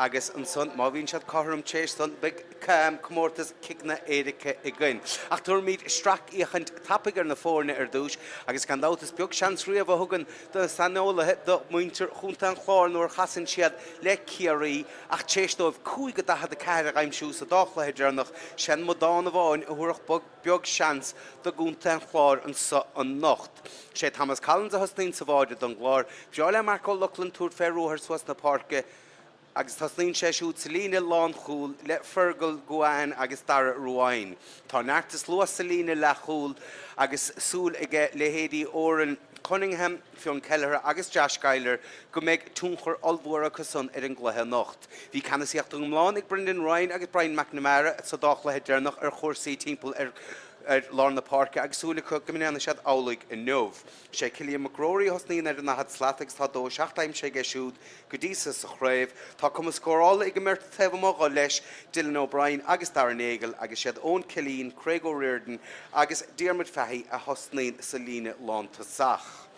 agus an son má bhíonn siad carm tééis son big commórtas Ciceanna Éirice i gcuin. Ach tuair míad strac íochaint tapagar na fórne ar dúis agus gan dátas beag seans riamh a thugann do sanolaithe do muintir chunta an chlár nuair chasan siad le Ciarraí ach téistóibh cúig go dahad a ceir aimsú sa dáchlathe dearnach sin mo dána bháin a thuireach beag seans do gúnta an chlár an sa an nocht. Sé Thomas Collins a hosnaín sa bháide don glár, bheála Marco Luckland túr ferróthar suas na Páirce agus tasnaín sé siúd sa lína lán chúl le fergal Goáin agus dara ruáin. Tá neartas luas sa lína le chúl agus súl ige le héadí óran Cunningham fion Kelleher agus Josh Geiler go méid túnchar olbhóra cosan ar an gluthe nocht. Bhí canasíocht an mláán ag Brendan Ryan agus Brian McNamara sa dáchlathe dearnach ar chórsaí timpeall ar lár na Páirce agus súla chu gominna siad álaigh in nómh. Sé Cillian McGrory hosnaín ar na had slataigh tá dó seachtaim sé geisiúd go dísa sa chraibh, tá cum scórála ag mirt taobh leis Dylan O'Brien agus Darren nGael agus siad ón Cillian, Craig O'Riordan agus Diarmid Fahey a hosnaín sa lína lánta sach.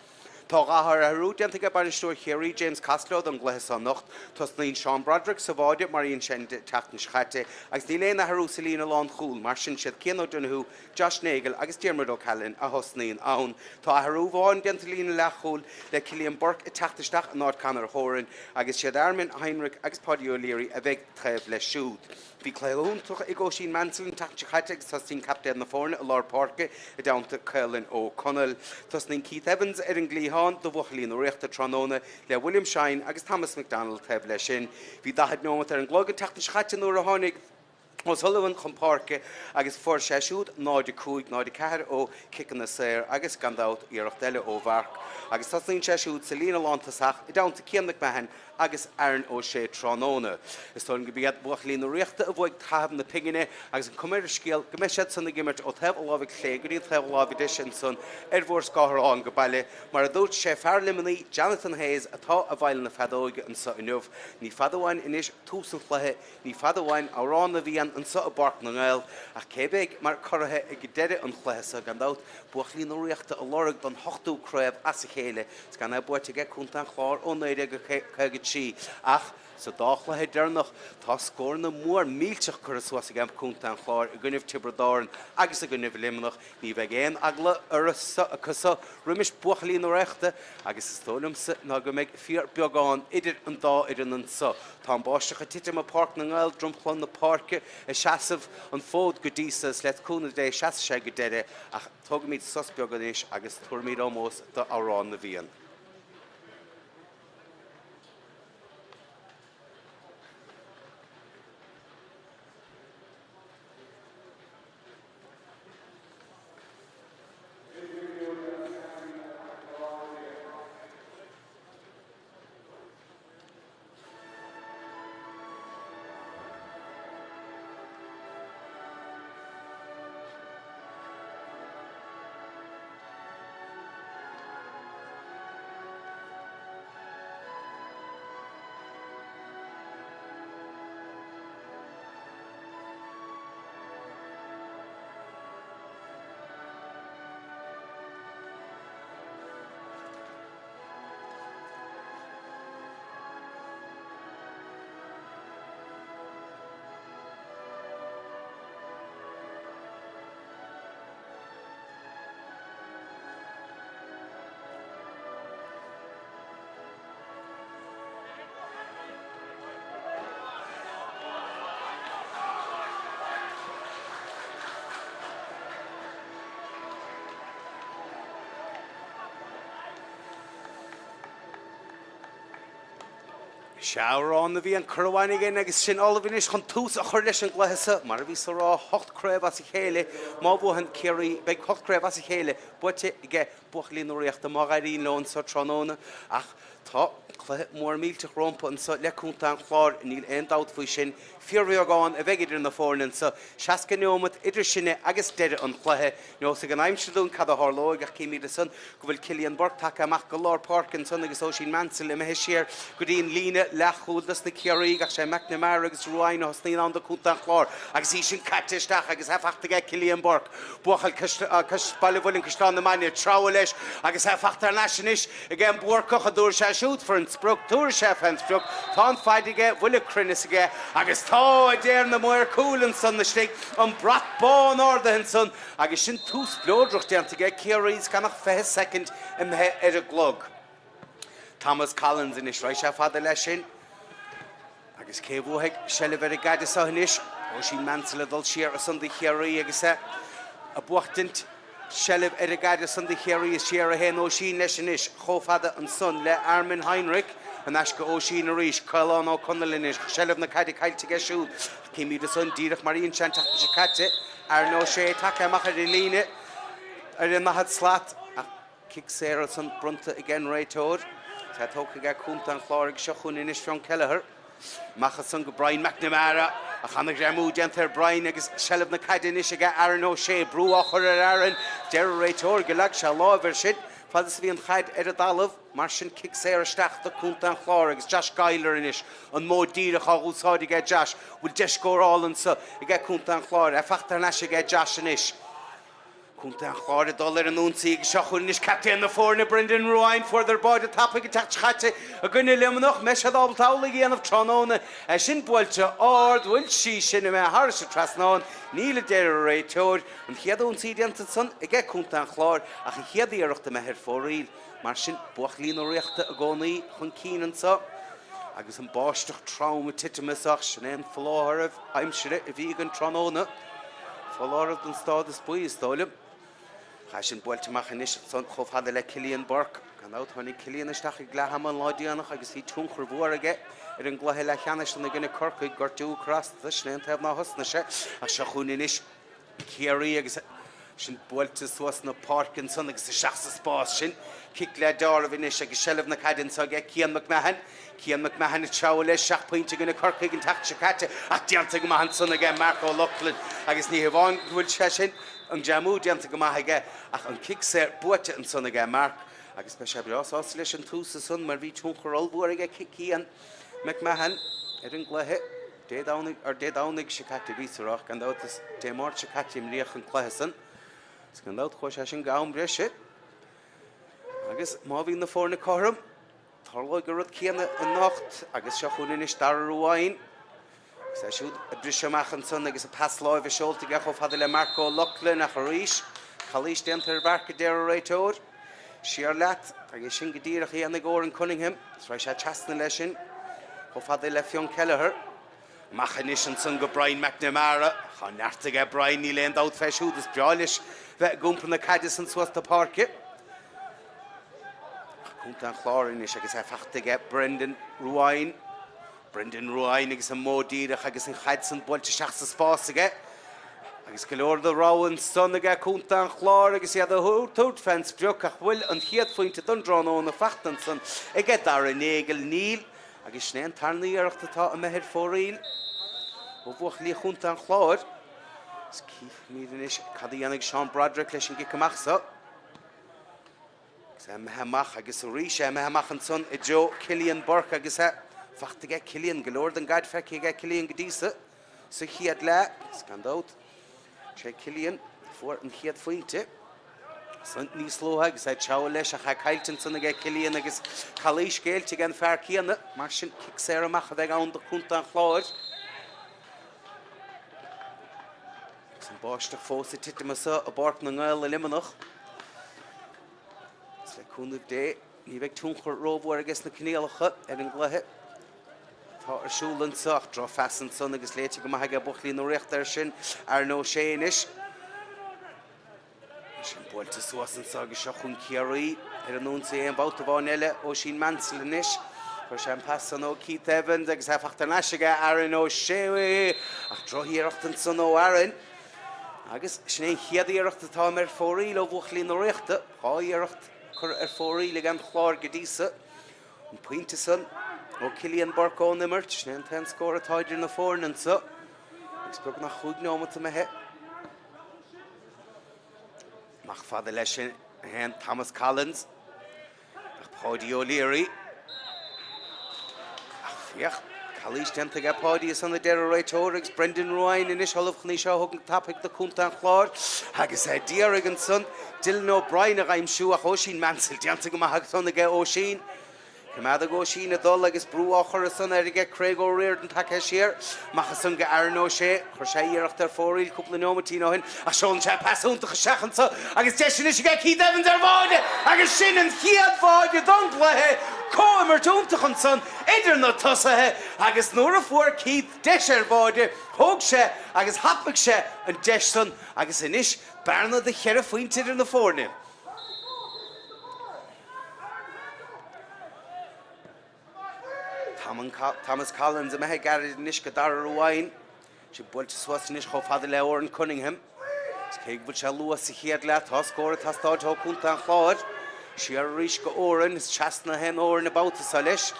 Tá gahar a rúdianta go bainisteoir Ciarraí James Castlod an gluthe san nocht, tosnaín Sean Broderick sa bháide maríonn sin teachtain chaite agus ní léana harú sa lína lán chúl mar sin siad Cian O'Donoghue, Josh nGael agus Diarmid O'Callaghan a hosnaín ann. Tá harú bháin dianta lína le chúl le Cillian Burke i teachtaisteach an nád canar hóran agus siad Armin Heinrich agus Paddy O'Leary a bheith taobh le siúd. Bhí cléúntaach i ggóisín Mansell an teachtain chaite agus tasnaín captéan na fórne a lár Páirce i dánta Caolan ó Conall. Tasnaín Keith Evans ar an glíán do bhuachalín ó réachta Tróna le William Shine agus Thomas McDonald taobh le sin. Bhí dahad nómat ar an glógan teachtain chaite nuair a tháinig Os Sullivan chun Páirce agus for séisiúd náide cúig náide ceathar ó Ciceanna Éirice agus gandát iarach deile ó Bharc. Agus tasnaín séisiúd sa lína lántasach i dánta Ciannach Mehan agus Aaron ó sé Tróna. Is táin go bíad buachalín ó réachta a bhhaig taobh na pingine agus an cumir scéal go meisiad sanna gimmert ó taobh lábhah clé go dtíad taobh lábhah de sin son ar bhór scáthar go baile mar a dúirt sé fearlimanaí Jonathan Hayes atá a bhaile na fadóige an sa inniuh. Ní fadháin inis tús Cluiche, ní fadháin árán na bhíon an sa a barc na nGael ach cébéig mar chorathe ag deire an chluiche sa gandát buachlín ó réachta a lorg don 8ú craobh as a chéile s gan buirte ag chunta an chlár ó néide go chuige tí ach sa dáchlathe dearnach tá scór na mór mílteach chur suas a gam chunta an chlár i gcuineh Tibradáin agus a gcuineh Luimneach ní bheith géan agla ar a cosa rimis buachlín ó réachta agus is tólamsa ná go méid fíor beagán idir an dá idir an sa. Tá báisteach a titim a Páirc na nGael drumchlan na Páirce a seasamh an fód go dísa slet cúna dé seasa sé go deire ach tugad míad sosbeaganis agus tuairmíad ómós do árán na bhíon. Seárán na bhí an Craobhain igen agus sin olbhínis chun tús a chur leis an gluthesa mar a bhí sa rá 8 craobh as a chéile má bhuahan Ciarraí beag 8 craobh as a chéile buite ige buachlín ó réachta má gaiirín lón sa Tróna ach tá cluthe mór mílteach rompa an sa leúnta an chlár níl aon dát faoi sin fiorbeagán a bheith idir na fórnan sa seaca neomad idir sinne agus deire an cluthe nó sa gan aimseún cad a thorlóig ach cíimiad san go bhfuil Cillian Burke take amach go lár Páirc san agus ó sin Mansell i meitheis siar go dtíon lína lechúdas na Ciarraí ach sé McNamara agus Ruáin os níl an do cúnta an chlár agus í sin catteisteach agus hefachta ag Cillian Burke buachal bailhfuilin Cistán na Maine trá leis agus hefachtar leis i gcéim buorcach a dúir sé tá siút for an sprug, túr chef an sprug, tá an faid aige, bhuiile crinnis aige, agus tá a déir na móir cúlan san na stig, an brat bán orda hin son, agus sin tús blódruch déant aige, Ciarraí ganach 5 second imthe a glog. Thomas Collins in is roi se fada lei sin, agus céhúthaig seileh a gaiide sa hinis, ó sin mansala dul siar a san de Ciarraí agus a buchtint seileh a gaiide san de Ciarraí is siar a hen ó sin leis sin is, chófada an son le Armin Heinrich, an asca ó sin a ríis, Cailán ó Conall in is, seileh na caide cailte ge siúd, céimí de son díirech maríon sean tach se caite, ar nó sé take amach ar i líne, ar i mahad slat, a kick sér san brunta igen réitóir, tá tóca ga cúnta an chláir seo chun in is fion Kelleher, machas san go Brian McNamara, a channa gramú gentar Brian agus seileh na caide in is aige Aaron O'Shea, brú ochor ar Aaron, deir réitóir golag se lábhar sin, fadas bhí an chaid ar a dalamh, mar sin kick sér a steach do cúnta an chláir agus Josh Geiler in is, an mód díirech a úsáid aige Josh, bhfuil deiscórálan sa aige cúnta an chláir, a fachtar leis aige Josh in is. Cúnta an chláir dul an únsaí ag seo chun is captain na fórna Brendan Ruáin for their board a tappa go teach chatte a gine lemanach me se dábal tála géanamh tróna a sin builte ard bhfuil sí sin me háris a trasnáin níle déir a réitóir an chiad únsaí déanta san ag cúnta an chláir ach an chiad íireachta me hir fóríl mar sin buach lín ó réachta a gcónaí chun cínan sa agus an báisteach trauma titimeach sin éon fláthirh aimsire a bhí an tróna fláthirh an stád is buí stálim. Sin builteach in is son chomhfada le Cillian Burke, gan áit tháinig Cillian isteach ag lehamán láideanach agus hí túnchar bhuair aige ar an gluthe le cheannis na gine corcaig gur dú crasta snéan taobh ná hosna se a se chun in is Ciarraí agus sin builte suas na Páirc an son agus sa seachsa spás sin kick le dára bhí is agus seileh na caidan sa aige Cian McMahon a teabhar le 6 pointe gine corcaig an tacht se caite ach dianta go maithan son aige Mark O'Loughlin agus ní bháin bhfuil se sin an jamú dianta go maithaige ach an kick sér buite an son aige Mark agus be sé breás leis an tús a son mar bhí túnchar olbúir aige Cian McMahon ar an gluthe dédánig se caite vísarach gan dátas démór se caite im riach an gluthe san gan dát chuir se sin gám breise agus má bhí na fórna chom tarlóid go rud céanna an nacht agus se chun inis dar Ruáin sé siúd a briseach an son agus a pasláimh seolta ga chomh le Mark O'Loughlin a choríis chalís déantar bharca déir a réitóir siar leat agus sin go dtíreach í anna ggóir an Cunningham sra sé teasna lei sin chomh le fion Kelleher machanis an son go Brian McNamara cha neart aige Brian ní leon dát feisiúd is beáilis bheith gúmpa na caide san suasta Páirce cúnta an chlárin is agus feachta aige Brendan Ruáin agus an módíireach agus an chaid san builte seachsa spás aige agus go leor do ráin son aige cúnta an chlár agus iad a thuirt fens breoch ach bhfuil an chiad fointe don dránó na fachtan san aige dar an nGael níl agus snéan tarnaí iireachtatá a methir fóríl ó bhuach lí cúnta an chláir is cíf mían is cadí annig Sean Broderick leis an gicamach sa agus mehamach agus a ríise mehamach an son i Joe Cillian Burke agus fachta aige Cillian go leor an gaiid feici aige Cillian go díosa sa chiad le scandát sé Cillian fuair an chiad fointe san níos lótha agus teabhar leis a cha cailtean san aige Cillian agus chalís géilte gan fear céanna mar sin kick sér amach a bheith ann do cúnta an chláir san báisteach fósa titimasa a bort na nGael a limanach is le cúnamh dé ní bheith túnchar róbhúir agus na cnéalacha ar an gluthe tá ar siúlann sach dro fesan son agus léite go maithaige buchlín ó récht ar sin ar nó sé inis sin builte suasan sa agus seo chun Ciarraí ar an únsaí an báta bháin eile ó sin mansal inis chuir sé an pasan ó Keith Evans agus fachtar leis aige Aaron O'Shea ach drothíireachtan son ó Aaron agus sné chiad íireachtatá mar fóríl ó bhuachlín ó réachta há íireacht chur ar fóríl ag an chláir go díosa an pointe san ó Cillian Burke ó nimmert sné an ten scóir a táidir na fórnan sa agus brug nach chuig nómata methe mach fada leis sin hen Thomas Collins ach Páidí O'Leary ach fioch chalís déanta aige Páidí san na deir a réitóir agus Brendan Ruáin inis tholamh ní seo thugann tappaigh do cúnta an chláir agus díarag an son Dylan O'Brien a raimsú a ó sin mansal déanta go maithag son aige ó sin Cymada go sína dul agus brú áchar san aige Craobhacha an take siar machchas san go airnó sé chuir sé iirecht ar fórail cúpla nómatí nóhin a seán sé pasúntacha seachansa agus de sin is go Keith Evans ar bháide agus sin an chiad bháide donglathe cóimar dúntachan san idir na tosathe agus nuair a fuair Keith deis ar bháide thóg sé agus hapach sé an deis san agus inis bearna de cheire faointe idir na fórne. Thomas Collins a mehe garid nish gadar ruain. She built to swas nish ho father leor and Cunningham. Skeg but shall lua si hiad let has score it has thought ho kuntan chlod. She a rish go oren is chastna hen oren about the salish.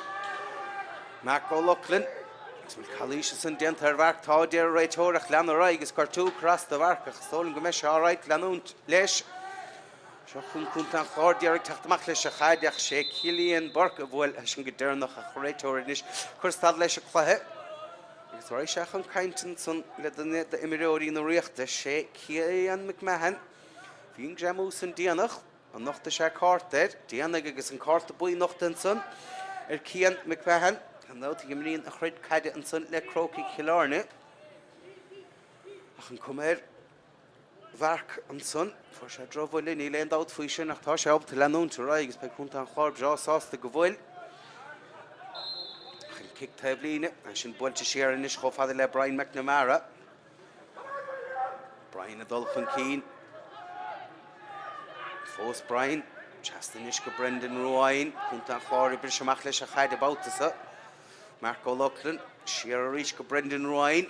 Mac O'Loughlin. It's will Kalishus and dent her work tau dear right horach lanarai is car two cross the work of stolen gemesh all right lanunt lesh. Shachun kuntan chlod direct tachtmach lesh chadiach shake Hillian Burke of well ashing gedern noch a choretorin ish. Kurstad lesh klahe. It's right shachun kainton son let the net the emirori in the richte shake Hillian McMahon. Fing jamus and dianach. And noch the shak cart dead. Dianag is in cart the boy noch den son. Kian McMahon. And now to give me a red cadet and son le croaky Killarney. I can come here. Vark and son. For she drove in, he leaned out for you. Nach Tasha up to Lanun to Rise. By Kuntan Clark, jaw sauce the Gavoil. I can kick Tabline. I should boil to share in his father le Brian McNamara. Brian Adolphin Keane. Force Brian. Chastanishka Brendan Ruain. Kuntan Clark, Bishamach Lesh Hide about us. Mark O'Loughlin. Ciarraí Brendan Ruain.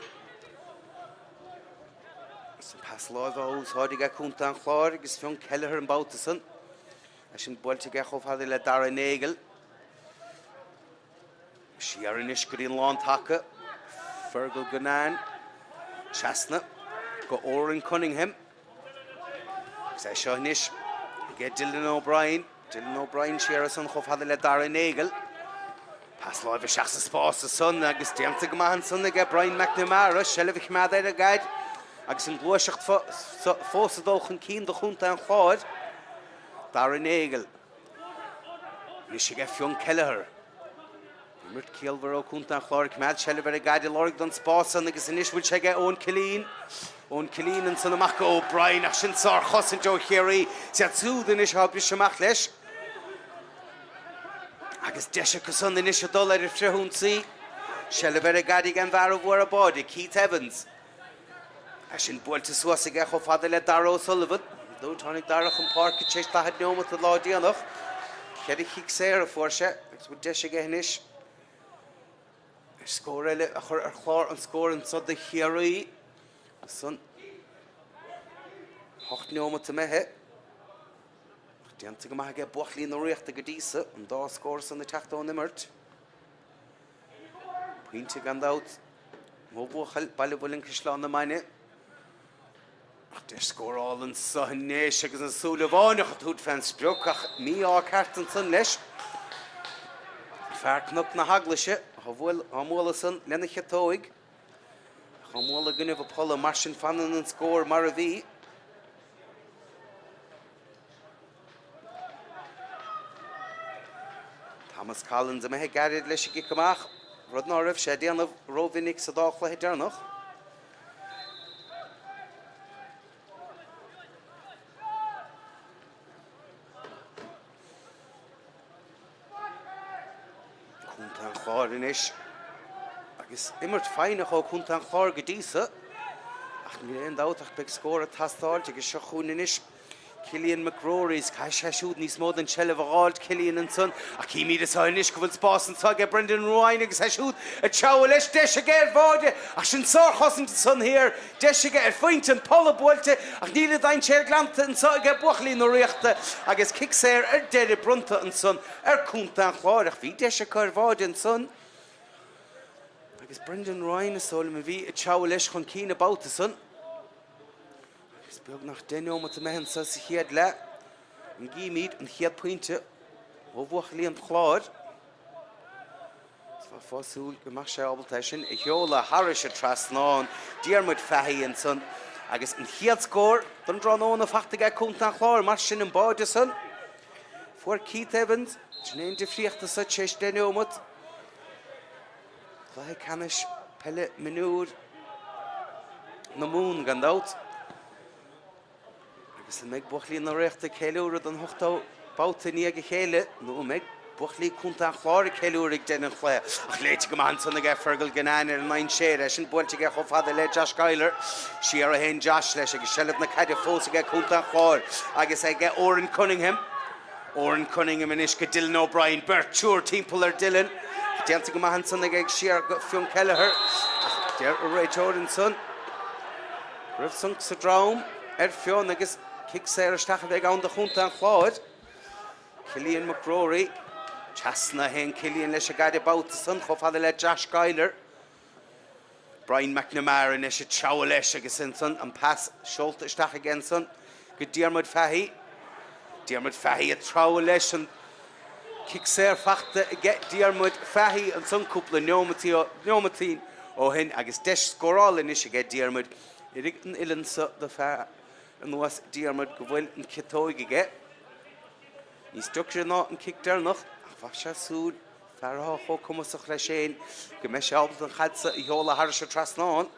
Pass live house, how do you get Conall Clár, agus fion Kelleher and Bautason. I should boil to get off how they let nGael. Ciarraí good in lawn taka. Fergal Gunan. Chastna. Go Oren Cunningham. Say Shanish. Get Dylan O'Brien. Ciarraí how they let nGael. Pass live a Shasta Spas the son, agus Diamtig Man son, they get Brian McNamara, Shelevich Mada guide. Agus in glúiseacht fósadóchan cín do chunta an chláid dar nGael. Ní sé ge fion Kelleher. Mirt Kielver ó chunta an chláir cmad Shelver a gaide lorig don spásan agus inis bhfuil sé ge ón Cilín. Ón Cilín an san amach go O'Brien ach sin sár chosan Joe Ciarraí sa tsúd inis hab is amach leis. Agus deise cosan inis a dul ar frehún sí. Shelver a gaide gan bhar bhar a body Keith Evans. I should boil to Swasig echo father let Darrow Sullivan. Though tonic Darroch and Páirc chase that had no with the law enough. Kerry kick Sarah for shit. It's with Dish again ish. Score a Clár and score and so the Ciarraí. Son Hocht no to me hit. Diantigama get Buckley in the Richt the Gadisa and Daw scores on the Tachto on the Mert. Pointing and out. Mobo help Ballybullin Kishla on the mine. They score all in Ceannais agus an Súlabháin a chutúd fan spreoch ach mí á cartan san leis. Fearcnach na haglaise, hamóla san lena chetóig. Hamóla gunneh a pola marsin fanan an scór mar a bhí. Thomas Collins a mehe garid leis a gicamach. Rud ná raibh sé déanamh Rovinnic sa dáchla hedernach. Inis agus immert feinach ó chunta an chláir go díosa ach ní réon dáach beag scór a tastáilt agus seo chuún inis Cillian McRory's cai sé siúd níos mód an Shelh bháilt Cillian an son a cí míad is inis go bhfuil spás an tug Brendan Ruain agus sé siúd a teabhar leis deis aige ar bháide ach sin sár chosan son hir deis aige ar foint an pola buailte ach níle dain sé glanta an sa aige buachlí nó riachta agus kick séir ar deire brunta an son ar chunta an chláir ach bhí deis a chur bháide an son. Agus Brendan Ruain is sola me bhí a teabhar leis chun cín about son. Agus beag nach déine mat a mehan sa chiad le an gíimiid an chiad pointe ó bhuachlí an chláir. Sá fásúil go mar sé ábalta sin I cheola haris a trasnáin Diarmuid fehaí an son agus an chiad scór don dránón a fachtaige chunta an chláir mar sin an báide son. Fuair Keith Evans Tnain de frieachta sa tseist den omot. Clahe canis Peile Mionúr na mún gandát. Agus yn meg bwchlí na reachta ceiliúr an hochtá bauta níag chéile, nó meg bwchlí cúnta chláir ceiliúrig den an chlé. Ach léite go man sanna ge fergal gnáin ar 9 séir, sin bwlte ge chofada le Josh Geiler, siar a hen Josh leis agus sellad na caide fósa ge cúnta chláir, agus ge Oran Cunningham. Oran Cunningham in isca Dylan O'Brien, Bertúr timppul ar Dylan. Dianta go man sanna ge siar go fion Kelleher. Der a Ray Jordan son. Rif sunk sa draum, fion agus kick séir stacha bheith an de chunta an chláid. Cillian McRory, chasna hen Cillian leis a gaide bauta son, chofada le Josh Geiler. Brian McNamara leis a tsaua leis agus sin son, an pass Sholta stacha gen son. Go Diarmuid Fahey. Diarmuid Fahey a tsaua leis an kick séir fachta get Diarmuid Fahey an son cúpla neomatín ó hen agus deis scorála leis a get Diarmuid. Irig an ilan sa de fa an was Diarmuid go bhfuil an citóig ge. Ní structure ná an kick der noch, fa se súd fará cho cumasach le séin, go me se albal an chadsa I heola har se trasnáin.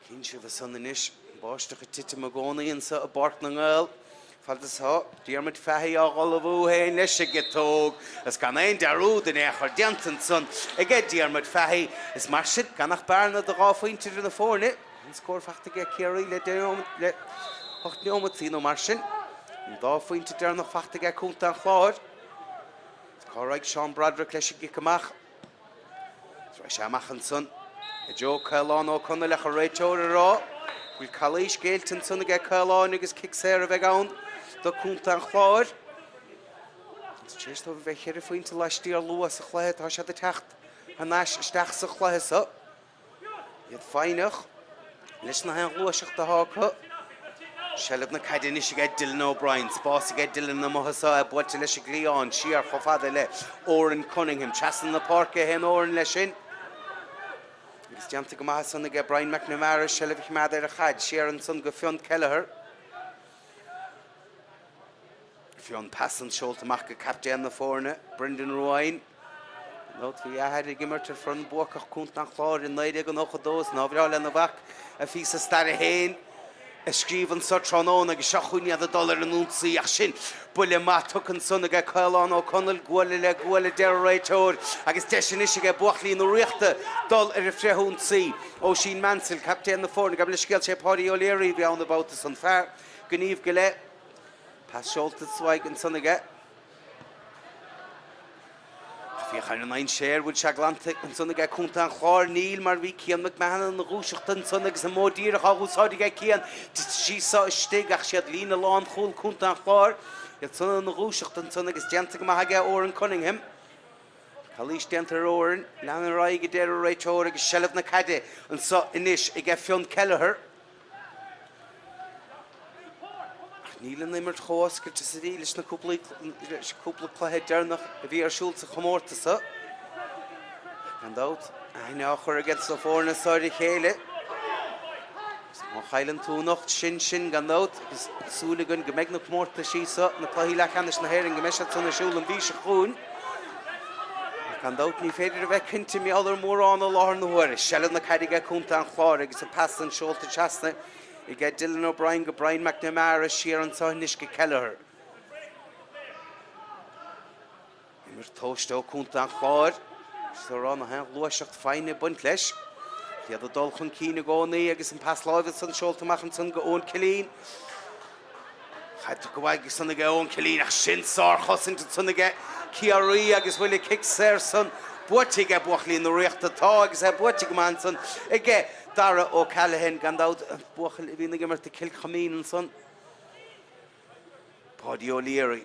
Cín se bh san inis, báisteach a tite a gcónaíonn sa a Páirc na nGael. Faltas ha, Diarmuid Fahey a ghalabú héin leis a gitóg, as gan ein darú den échar diantan son, ge Diarmuid Fahey, is mar sin ganach barna de gáfhaintir in na fórne, an scór fachta ge Ciarraí le 8 neomatín ó mar sin, an dáfhaintir der nach fachta ge cúnta an chláir, Córaig Sean Bradrick leis a gicamach, Sra sé amachan son, Joe Cailán ó Conall lecha réiteóir a rá, Bhfuil Calais Gaelton son ge Cailán agus kick séir a bheith ann, do cúnta an chláir. Tréis do bheith chéir faointe leistíí ar luas a chléthe tá sé de techt a náis isteach sa chléthe sa. Iad fáinach, leis na hen luaseach de hácha. Sellad na caide is ge Dylan O'Brien, spás ge Dylan na mohasa a buaite leis a glíán, siar chofada le Oran Cunningham, chasan na Páirce hen Oran leis sin. Agus dianta go maith sanna ge Brian McNamara, sellad ich mead ar a chaid, siar an son go fion Kelleher. Fion passan Sholta mach go captain na fórne, Brendan Rowan. Nót fi a heidir gimmert ar fron buachach cúnta an chláir in 9 go 9 ná bhreá le na bhac a fi sa star a héin. Escríban sa trónón agus seachúine a dollar an únsaí ach sin buile má tucan son ge Cailán ó Conall ghuaile le ghuaile deir réiteóir agus deisian is ge buachlíí nó riachta dul ar a freithúnsaí ó sin Mansell captain na fórne gab le scéil sé Páirc O'Leary bhí an báta san fearr gníomh go le Pas Sholta swaig an son ge. Fi chan an 9 séir bhfuil se glanta an son ge cúnta an chláir níl mar bhí Cian McMahon an rúiseachta an son agus a módír a úsáide ge Cian sí sa istig ach siad lína lán chúil cúnta an chláir iad son an rúiseachta an son agus dianta go maith ge Oran Cunningham. Calís dianta Oran, lean an raig go déir a réiteóir agus sellad na caide an so inis ge fion Kelleher. Nílan immer chóscail te sa rí leis na cúpla chluthe dearnach a bhí ar siúlta chomórta sa. Gandát, aine á chur agad sa fórna sáide chéile. Má chailan túnacht sin gandát, agus súlagan go meid na chomórta sísa na chluí lechanis na héirin go meisiad san na siúl an bhí se chuún. Gandát ní féidir a bheith cinnte mí allar mór an ó láthar na huair, sellad na caide ge cúnta an chláir agus a passan Sholta chasna I get Dylan O'Brien go Brian McNamara siar an sáinis go Kelleher. Immer tóiste ó cúnta an chláir, sa rán a hen luaseacht fáinne buint leis. Diad a dul chun cína gcónaí agus an pas láimh san Sholta machchan san go ón Cilín. Chaid go bhaid san go ón Cilín ach sin sár chosint san go Ciarraí agus bhfuil kick séir san buaite ge buachlíí nó riachta tá agus a buaite go man san ige Dara ó Callahan gandát buachal bhí na gimmart a Kilchamín an son. Páirc O'Leary.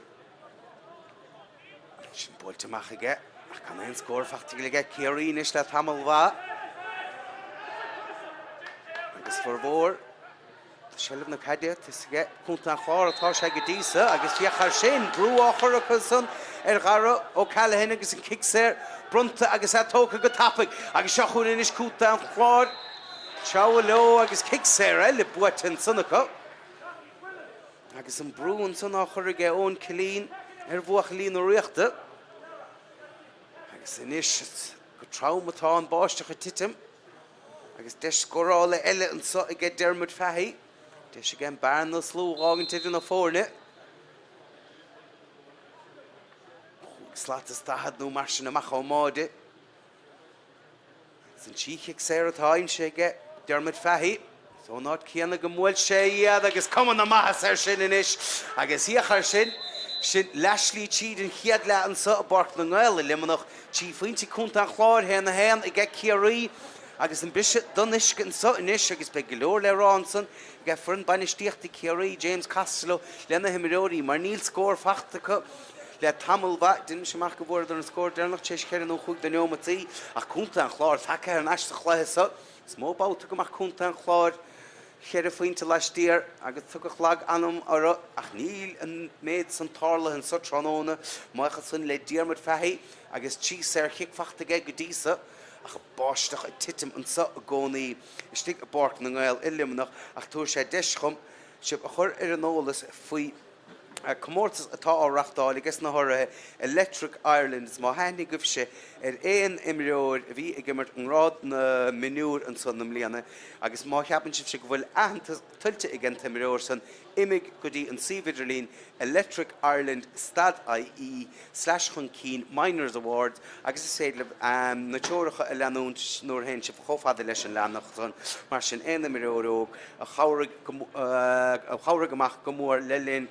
Sin bóilte mach ige ach gan ein scór fachta le ge Ciarraí is le tamil bha. Agus for bhór sellh na caide is ge cúnta an chláir atá sé go dísa agus fiachar sin brú áchar a son ar gara ó Callahan agus an kick séir brunta agus atócha go tapig agus seachún is cúnta an chláir. Chau lo agus kick séir le buat an sunnacha. agus an brún san á chuige ón cilín bhuach lín ó riachta. Agus inis go traumatá an báisteach a titim. Agus deis scorála eile an so ige Dermot Fahey. Deis again barn na slú ágan tidim na fórne. Slatas tahad nó mar sin amach ó máide. San tíchic sératáin sé ige Dermot Fahey. So nád cíanna go múil sé iad agus cuman na mahas sin inis. Agus íochar sin leslí tíd an chiad le an sa Páirc na nGael limanach tí faointe cúnta an chláir héna héan ige Ciarraí agus an bise donis an sa inis agus be golóir le ránsan ige frin banistíochta Ciarraí James Costello lena himiróí mar níl scór fachtacha le tamil bha din semach go bhór an scór dénach tééis chéir nó chuig den neomatí ach cúnta an chláir take ar an eiste chléthe sa smó báta go mar cúnta an chláir chéir a faointe leistíir agus tugadh lag anam ara ach níl an méid san tarla an sa tróna maicha san le Dermot Fahey agus tí sé chiicfachta go dísa ach báisteach a titim an sa a gcónaí istí a Páirc na nGael ilimanach ach túair sé deischum sib a chur ar an ólas faoi Comórtas atá á rachtáil agus na thorathe Electric Ireland is má hanig goibh sé ar éon imreoir a bhí ag gimmert an rád na Mionúr an son na mbliana agus má cheapann sib sé go bhfuil ahananta tuilte ag an imreoir san imig go dtí an Suíomhaidirlín Electric Ireland Stad.ie/chun Miners Award agus is féidir na teoiricha a leanúnt nuair hen sib chomhfada leis an leannach san mar sin éon imreoir a chabhraigh amach go mór le linn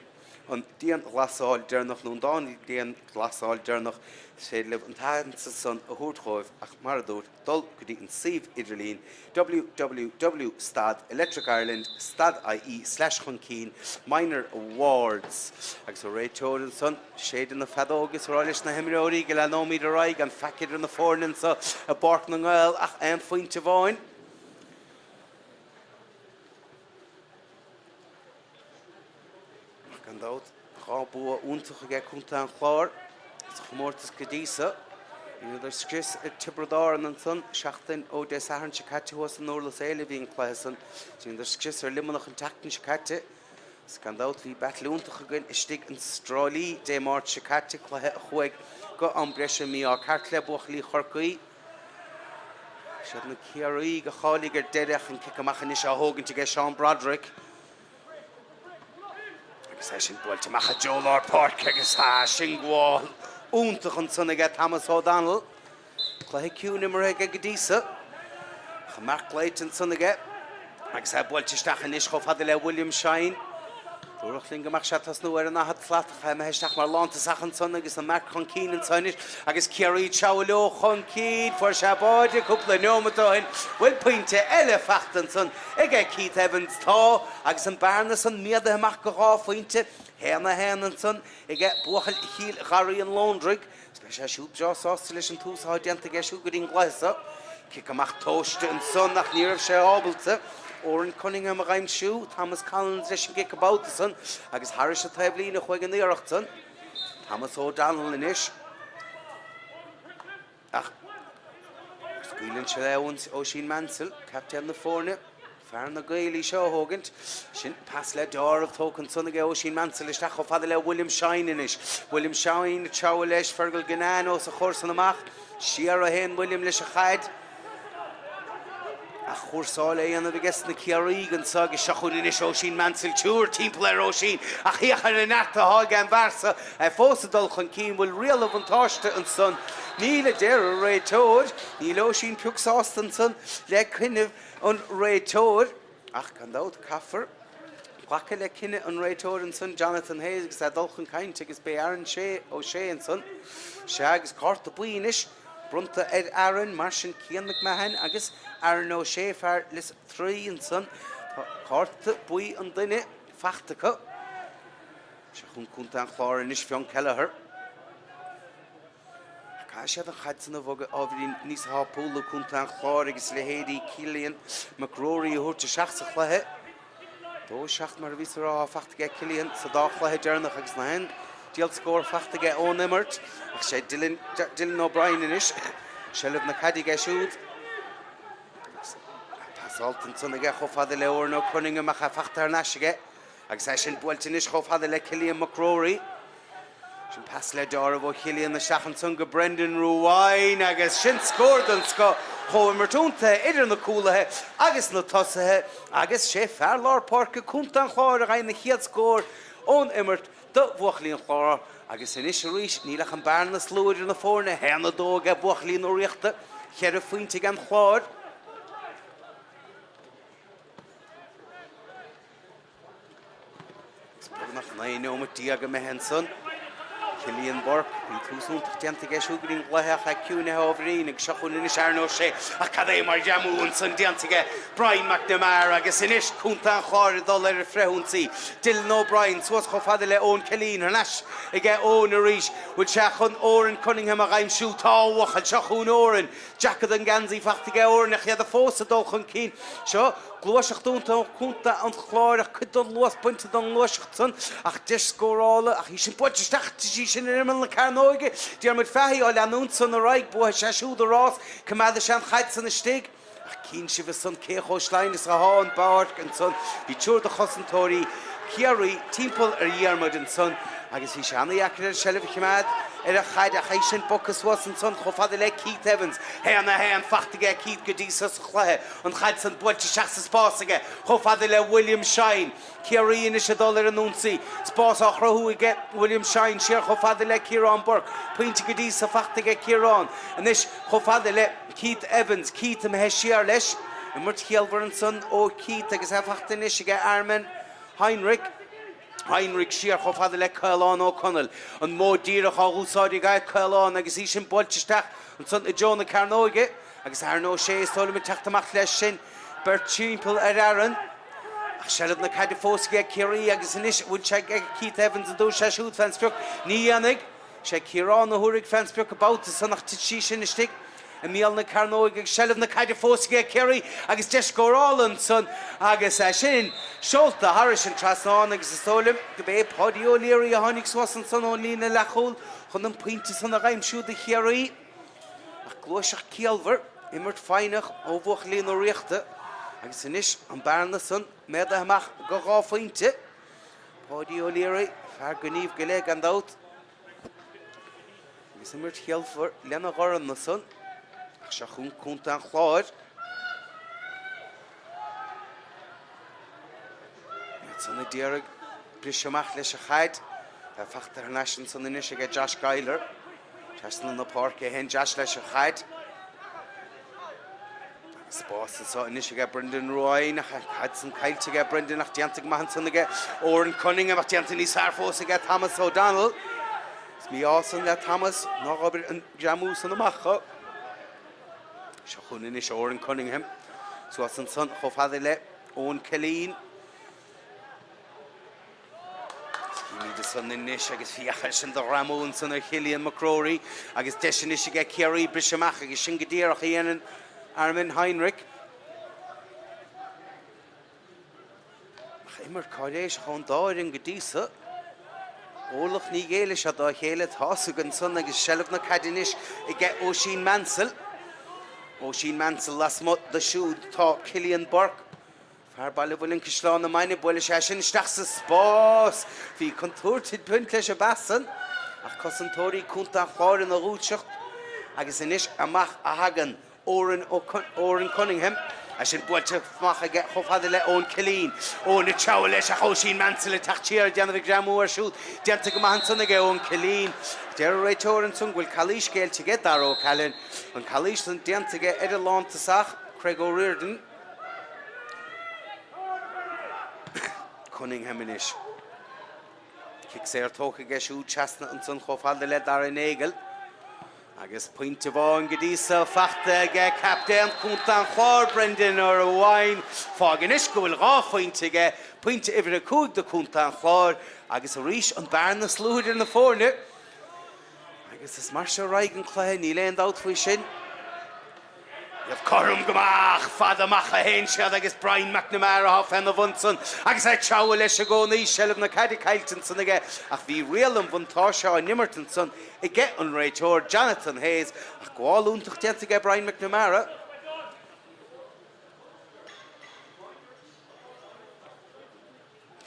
an díon glasáil dearnach nó dáin díon glasáil dearnach sé le an tainsa san a thuúrthóibh ach mar a dúirt dul go dtí an Suíomhaidirlín www.electricireland stad.ie/chun Minor Awards agus ó réiteoir san séad na fedógus ráilis na himiróí go le nóíad a raig an feicead na fórnin sa a Páirc na nGael ach an faointe bháin. Gandát chábú úntacha ige cúnta an chláir sa chomórtas go dísa idir scris a tibredáin an san seachtain ó de sahann se caite huas an nóla éile bhí an chlésan idir scris ar limanach an teachtain se caite sa gandát bhí betlúntacha gin istigh an Strálaí dé máirt se caite chluthe a chuig go an breise mí á ceart le buach lí chorcaí siad na Ciarraí go chálaigh ar deireach an cicamachchan is a thógannta ige Sean Broderick sin bhfuilte mecha Jolar Páirc agus sin gháil úntaach an san ige Thomas O'Donnell chluthe ciúna mar ige go dísa cha Mark Leighton san ige agus bhfuilte isteach an is cho fada le William Shine dúirlín goach se tas nó ar an nachad flatach me heisteach mar lántasach an san agus an Mark chun cín an sanis agus Ciarraí teamhló chun cín fuair se báide cúpla neomatáin bhfuil pointe eile fachtan san ige Keith Evans tá agus an bearna san miad amach go gá faointe héna héan san ige buchail chiil Garaí an Lóndraig sé siúd deásásta leis an túsá déanta ige siú go dtín ghlaisa cic amach tóiste an san nach níorbh sé ábalta Oran Cunningham a Raimsú, Thomas Collins leis an gic abáta san agus Harris a taimhlín a chuig an éireacht san Thomas O'Donnell inis ach scuilann se le ó sin Mansell captain na fórne fear na Gaelí seo thógant sin pas le dámh tócan san aige ó sin Mansell isteach cho fada le William Shine inis William Shine teamha leis Fergal Gnán ó sa chóir san amach siar a hen William leis a chaid a chóirsáil é anna bheith na Ciarraí an sag is seachún inis ó sin Mansell túr timppla ó sin a chiachar in neta hág an bharsa a fósadul chun cín bhfuil rial an táiste an son ní le déir a réitóir ní le ó sin puúsásta an son le cineh an réitóir ach gan dát caafar Clacha le cinenne an réitóir an son Jonathan Hayes agus a dulchan cainte agus bé Aaron sé ó sé an son se agus cárta buínis brunta Aaron mar sin Ciannach Mumhan agus Aaron ó sé fear lis 3 an son cárta buí an duine fachtacha se chun cúnta an chláir inis fion Kelleher Cá siad an chaidsanna bhga ábhíonn níos hápóla cúnta an chláir agus le héadí Cillian McRory a thuirte seach sa chluthe dó seach mar a bhís rá fachtaige Cillian sa dá chluthe dearnach agus na hen díal scór fachtaige ó nimmert ach sé Dylan O'Brien inis sellh na cadige siúd Tásáiltan san aige cho fada le ó nó Cunningham a cha fachtar neisige agus é sin builtin is chomh le Cillian McCrory. Sin pas le dara bh Cillian na seachan son go Brendan Ruáin agus sin scór don sco chomh martúnta idir na cúlathe agus na tosathe agus sé fear lár Páirc cúnta an chláir a ghain na chiad scór ón immert do bhuachlíon chláir agus in is rís nílach an bearna slúidir na fórna hena dóg a bhuachlíon ó riachta cheir a faointe gan chláir. Nach na nóma díag a mehan son. Cillian Burke, in túsúntaach dianta geisiúgrin gletheach a ciúna ábhrín ag seachún in Ceannais sé a cadé mar jamún san dianta ge Brian McNamara agus inis cúnta an chláir dul ar a freithúntaí. Dylan O'Brien, suas cho fada le ón Cillian ar leis ag ón a ríis bhfuil seachún Oran Cunningham a gaim siú táhach an seachún Oran. Jackad an gansaí fachta ge Oran a chiad a fósa dul chun cín. Seo, glúiseach dúnta cúnta an chláir a chud don luas pointe don luiseach son ach dis scórála ach hí sin pointe stachtí sin imil na Carnóige diarmid fehi ó leanún son a raig bua sé siúd a rás cumada sé an chaid san a stig ach cín si bh son cécho slein is a há an Páirc an son hí túr de chosantóirí Ciarraí timppel ar dhearmid an son agus hí seanna eacrar sellh chimad ar a chaid a chaid sin bocas was an son cho fada le Keith Evans héanna héan fachtaige Keith go dtí sa chluthe an chaid san builte seach sa spásaige cho fada le William Shine Ciarraí inis a dul ar an únsaí spás a chrathú ige William Shine siar cho fada le Ciarán Burke puinte go dtí sa fachtaige Ciarán anis cho fada le Keith Evans Keith am he siar leis i mort chealbar an son ó Keith agus he fachta inis ige Armin Heinrich siar cho fada le Conall ó Conall an mó díreach á úsáidí gai Conall agus í sin bolteisteach an son i John na Carnóige agus Arno sé is tóla mit teachtamach leis sin ber timppel ar Aaron ach sellad na caide fósige Ciarraí agus inis bhfuil sé Keith Evans an dús sé siúd fenspeach ní annig sé Ciarán na thurig fenspeach a bauta sanach tití sin istig a míal na Carnóige ag sellad na caide fósige Ciarraí agus descórálan son agus sin seolta Harris an trasán agus is tólim go bé Páidí O'Leary a tháinig suas an son ó lína lechúil chun an pointe san a ghaimsiúd a Ciarraí ach glúiseach cialmhar immert feinach ó bhuachlíon ó riachta agus inis an bearna son méad amach go gá faointe Páidí O'Leary fear go níomh go le an dát agus immert cialmhar lena ghoran na son ach se chun cúnta an chláir sanna díarag briseach leis a chaid a fachtar nasin san inis ag Josh Geiler teasna na Páirc hen Josh leis a chaid spás sa inis ag Brendan Ruáin a chaid san caiilte ag Brendan ach dianta mahan san ag Oran Cunningham ach dianta ní sarfós ag Thomas O'Donnell mí ásan le Thomas nach aber an jamú san amacha se chun inis Oran Cunningham so as an son cho fada le ón Cillian de son inis agus fiachar sin do Ramón san a Cillian McCrory agus deisian is ag Ciarraí briseach agus sin go ddíarach dhéanaan Armin Heinrich immer cáiléis chun dáirin go dísa ólach ní géile se dá chéile tása gan son agus sellh na caidinis ag ó sin Mansell las mot de siúd tá Cillian Burke fear bailile bhfuiln cisláán na maine buile sé sin isteach sa spás hí contúirtid punt leis a basan ach cosantóirí cúnta chláir na rúteach agus inis amach a hagan Oran Cunningham a sin builte fach ag chofhada le ón Cillian ón na teabhar leis a chóisín Mansell a taachtíar deanamh gramú ar siúd deanta go maithan san ag ón Cillian dear réiteoir an sun bhfuil chalís géilte ge daró Callan an chalís san deanta ge idir lántasach Craig O'Riordan Cunningham inis Kick sé ar tócha ge siúd teasna an sun chofhada le dar an nGael agus pointe bháin go dtí sa fachta ge captain cúnta an chláir Brendan Ruáin fágan is go bhfuil rá pointe ge pointe ifir a cúd de cúnta an chláir agus a ríis an bearna slúidir na fórne agus is mar se raig an chléthe ní leon dát faoi sin Yaf corm gomach fada macha hen siad agus Brian McNamara off hen a vunson agus I chow leis a go ní sellh na cadi cailton son ige ach bhí rial an vuntá seo a Nimmerton son ige an réiteoir Jonathan Hayes ach gháilúntach dianta ige Brian McNamara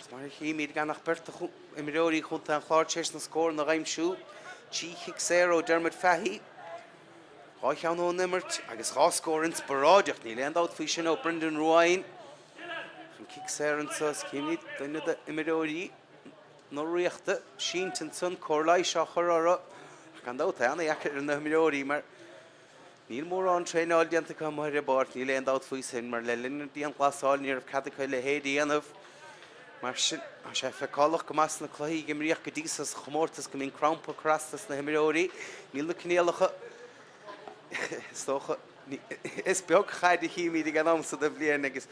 Is mar Chimid gan nach Berta Imiróí chunta an Clár Chase na scór na Raimsú. Chíchic Zero Dermot Fahy. Ráich an ó nimmert agus ráscór inspiráideach ní leon dát fao sin ó Brendan Ruáin. An kick Zero sos Chimid duine de Imiróí. No riachta Síntan son Corlai seo chorara. Gan dát anna iachar na Imiróí mar níl mór an tréáil dianta go mar bart ní leon dát fao sin mar le linnar díon glasáil níor cadacha le héad anamh. Mar sin sé feicáilach go meas na chluí gimríoch go díosas chomórtas go mín crampa crastas na Imiróí níl na cnéalacha stocha is beag chaid chimí gan amsa de blian agus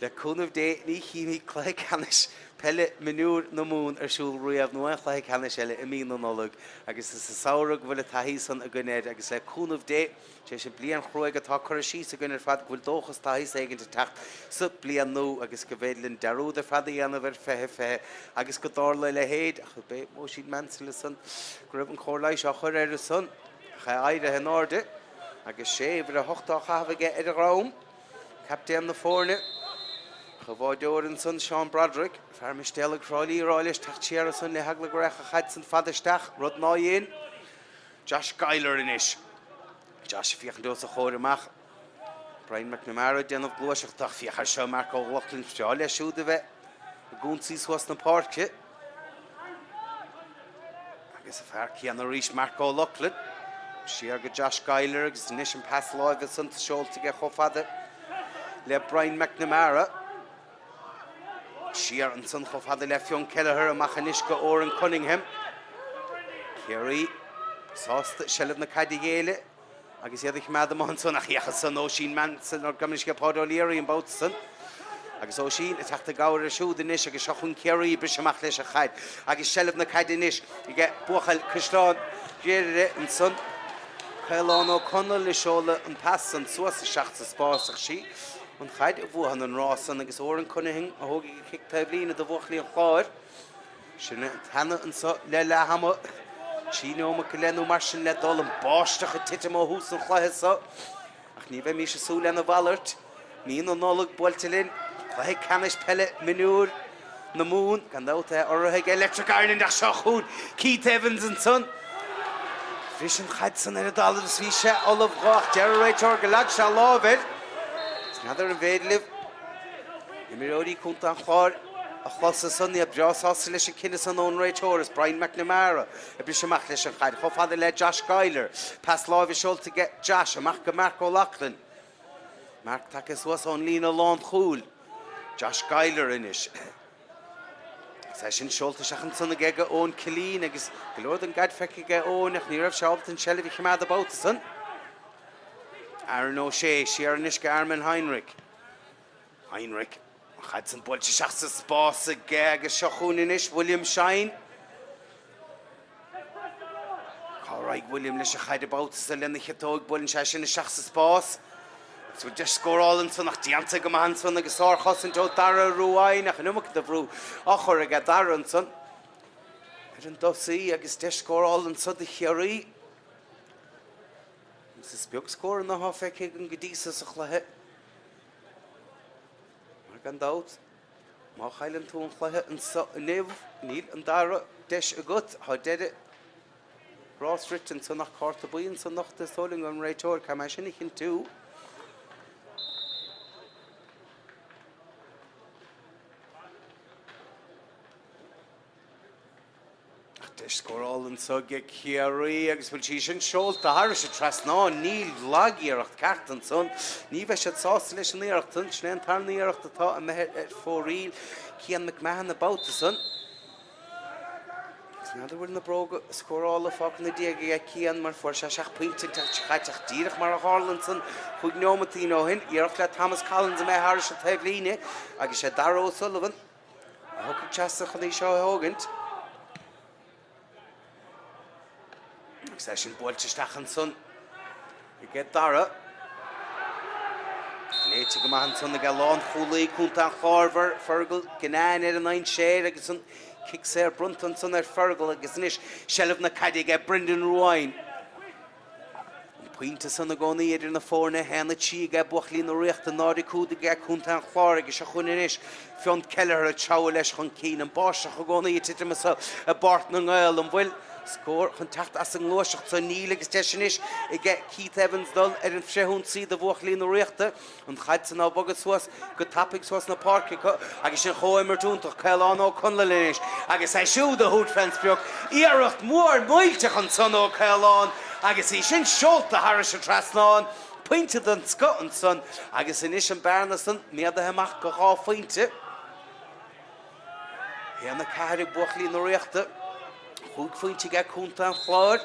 le cúnamh dé ní chimí chluí canis Peile Mionúr na mún siúl riamh nó chluí canis eile i mí nóleg agus is saoire go bhfuil taí san a gnéad agus le cúnamh dé sé sin blian chruig atá chur síos a gnar fad bhfuil dóchas taí éigen de techt sa blian nó agus go bhéadlinn deúd ar fad dhéanamh ar fethe agus go dála le héad a chu bé mó siad mensile san go raibh an chóirlaid seo chur ar a san cha aire an áde agus sé bhar a hochtá chafaige ar a rám captéan na fórne Chomháideoireann son Sean Broderick fearmistéala chráilí ráilis teachtíar san le hagla go racha chaid san fadaisteach rud náhéon Josh Geiler inis. Josh fiochan dós a chóir amach. Brian McNamara déanamh glúiseachtach fiachar seo mar go Lachlan Fiáile siúda bheith a gúnsaí was na Páirce. Agus a fear cían a ríis Marco Lachlan. Siar go Josh Geiler agus inis an pass láimh a san seolta go chofada le Brian McNamara. Siar an son chofada le Fionn Kelleher amach inis go Oran Cunningham. Ciarraí sásta sellh na caidí géile agus iadh mead amán son ach iachas san ó sin man san or gamnis go Páirc an bát san agus ó sin teachta gáir a siúd inis agus seachún Ciarraí bris amach leis a chaid agus sellh na caid inis I get buchail Cristáin géire an son Chailán ó Conall le seola an pass an suas a seach sa spásach sí an chaid a bhuahan an rásan agus Oran Cunningham a thógaí go cic taimhlína do bhuachlí an chláir sinna tanna an so le lehama Síneoma go lenú mar sin le dul an báisteach a tiite má hús an chlathe sa ach ní bheith mí se sú lena bhallart ní an nólag buailte linn chlathe canis Peile Mionúr na mún gan dáta orthaigh Electric Ireland ach seo chuún Keith Evans an son Bhís an chaid san ar a dálar is bhí sé olah gách dearráitor go lead se lábhair Snadar an bhéadlibh Imiróí chunta an chláir a chlosa sunny a breásásta leis an cinnis an ón réiteoras Brian McNamara a bris amach leis an chaid chofada le Josh Geiler pas láimh seolta get Josh amach go Marco Lachlan Mark takeas was ón lína lán chúl Josh Geiler inis Sa sin seolta seachan sanna ge go ón Cilín agus golóir an gad feice ge ón ach ní raibh seolta an sellh chimad a báta san Aaron O'Shea siar inis go Armin Heinrich Chaid san bailte seach sa spás a ge agus seachún inis William Shine Chomhaigh William leis a chaid a báta sa lena chetóg builin sé sin a seach sa spás So just scórálann san nach dianta go mahan san agus árchas an dó dara ruáin ach numach de bhrú achor a ga daran san an dosaí agus de scórálann san de Ciarraí Is beag scór na feice an go díosas a chluthe mar gan dát má chailann tú an chluthe an néamh níl an dara deis a gut há deide rásritin san nach cárta buíonn san nachta sóling an réiteoir cha mai sinna chin tú Scórálann so ge Ciarraí agus bhfuil sí sin seolta thar sé tras ná níl lágíocht cartan son ní bheith sé sásta leis an íochttan snéan tarna íocht atá a methe fóríl Cian McMahon na báta son Nadidir bhfuil na bróga scórála fág na déagaí a Cian mar fuair sé seach pointe chaiteach díreach mar a hálann son chuig nómatí nóhin íocht le Thomas Collins a meththar sé taobhlíne agus sé Darragh O'Sullivan a thugad teasta chu dí seo thógant Sa sin bailte stachan son I get dara Léite go mahan son a ga lán chulaí cúnta an chárhar fergal gnáin ar an 9 séir agus son kick sé bruntan son ar fergal agus inis sellh na caide ge Brendan Ruáin Pointe san na gcónaí idir na fórna hena tí ga buachlín na riachta nádi cúda ga cúnta an chláir agus a chuine is fion celler a tsáil leis chun cín an báise chu gcónaí tiidir masa a bart na nGael an bhfuil scór chun tacht as an glóiseach sa níl agus teisinis I get Keith Evans dul an fréún sí de buachlín na riachta an chaid san á bogad suas go tapig suas na Páirc agus sin choimar túntaach Ceannais ó Conall leis agus é siú de hút fensbeoch íireacht mór muilteach an son ó Ceannais agus I sin seolta Harris a trasnáin pointe den scotan son agus inis an bearna son miad a heamach go rá fointe Héanna cairig buachlín na riachta Goed fointje ga cúnta an chláir.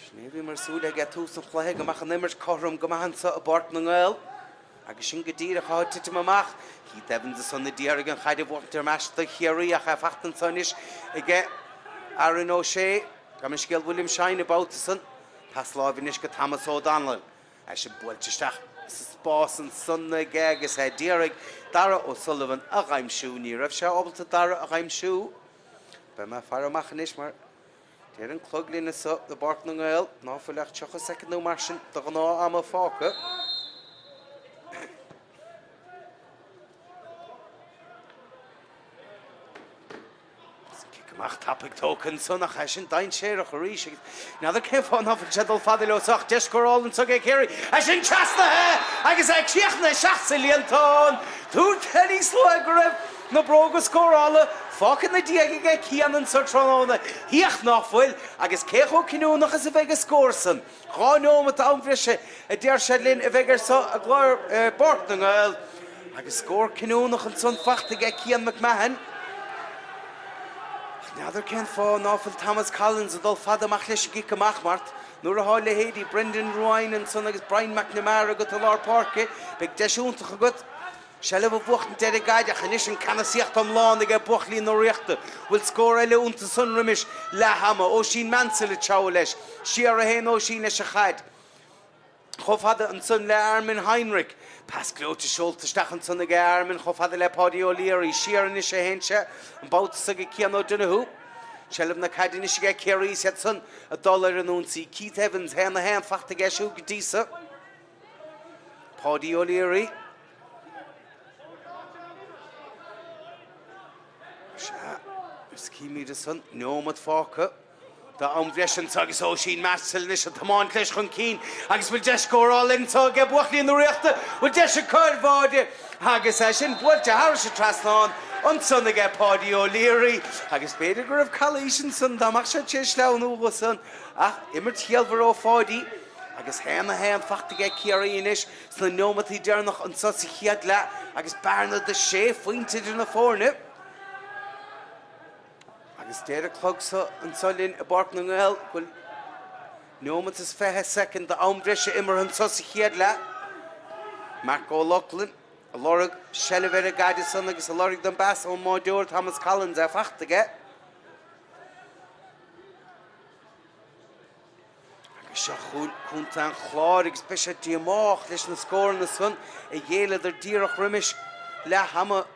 Snébhí mar súla ga tús an chléthe go mach an immers chorm go mahansa a bart na nGael. Agus sin go dtír a cháid titim amach. Keith Evans a son na díarag an chaidir bhachtar measta Ciarraí a cha fachtan sonis I ge Aaron O'Shea ga man sgil William Shine about son. Pas lávinis go Thomas O'Donnell. A sin builtisteach sa spás an son na ge agus a díarag Dara O'Sullivan a ghaimsú ní raibh sé obalta Dara a ghaimsú. Bei ma far amach inis mar Déir an clog lína sa de bart na nGael ná fuileach teocha second nó mar sin do ná am a fáca. Amach tapig tócan sonach a sin dain séireach a ríis. Nadidir cé fáin hafan sedal fadilóach deiscoráil an tugé céirí. A sin trasnathe agus ag tíochna 16 líontán. Túr telí sló a go raibh na bróga scórála fácan na díagaige cíanan sa tróna. Híoch náfuil agus cécho cinúnach as a bheith a scórsan. Chá nómat anbhrise a déir sé linn a bheith sa a gláir bart na nGael. Agus scór cinúnach an son fachtaige Cian McMahon. Nadidir cén fá náfuil Thomas Collins a dul fad amach leis gí amach mart. Nuair a háil le héadí Brendan Ryan an son agus Brian McNamara go talár Páirc beag deisiúntaach a go. Shall have bucht de gaide chanis an canasiacht am lán ag buchlín nó riachta. Bhfuil scór eile únta sun rimis le hama ó sin mansel le tsáil leis. Ciarraí ó sin leis a chaid. Chofhada an son le Armin Heinrich. Pas glóta seolta stach an son ag Armin chofhada le Páidí O'Leary. Ciarraí is a hense an báta sa go Ciannó dunahu. Shall have na caidin is a Ciarraí set son $1 an únsaí. Keith Evans hen na hen fachta geisiú go dísa. Páidí O'Leary. Skimi de son nómad fáca da an bhreisin agus ó sin meastal nis an tamáin leis chun cín agus bhfuil deiscóráil intá ge buachlín na riachta bhfuil deis a chuirháide agus é sin bhfuilte Harris a trasnáin an son ag Páidí O'Leary agus beidir go raibh callísin son dáach sé tíos leann uga son ach immer tíalmhar ó fáidí agus héna hen fachta ge Ciarraí inis sna nómatí dearnach an sosa chiad le agus bearna de sé faointe idir na fórne. Agus déir a clogsa an solinn a bart na nGael bhfuil nómat is fethe second de anbhreise immer an sosa chiad le. Mark O'Loughlin, a lorg Shellver a gaide son agus a lorg don bas ó máideoir Thomas Collins a fachtaige. Agus seo chunta an chláir agus beise diamach leis na scóir na son a dhéile ar díreach rimis le hama.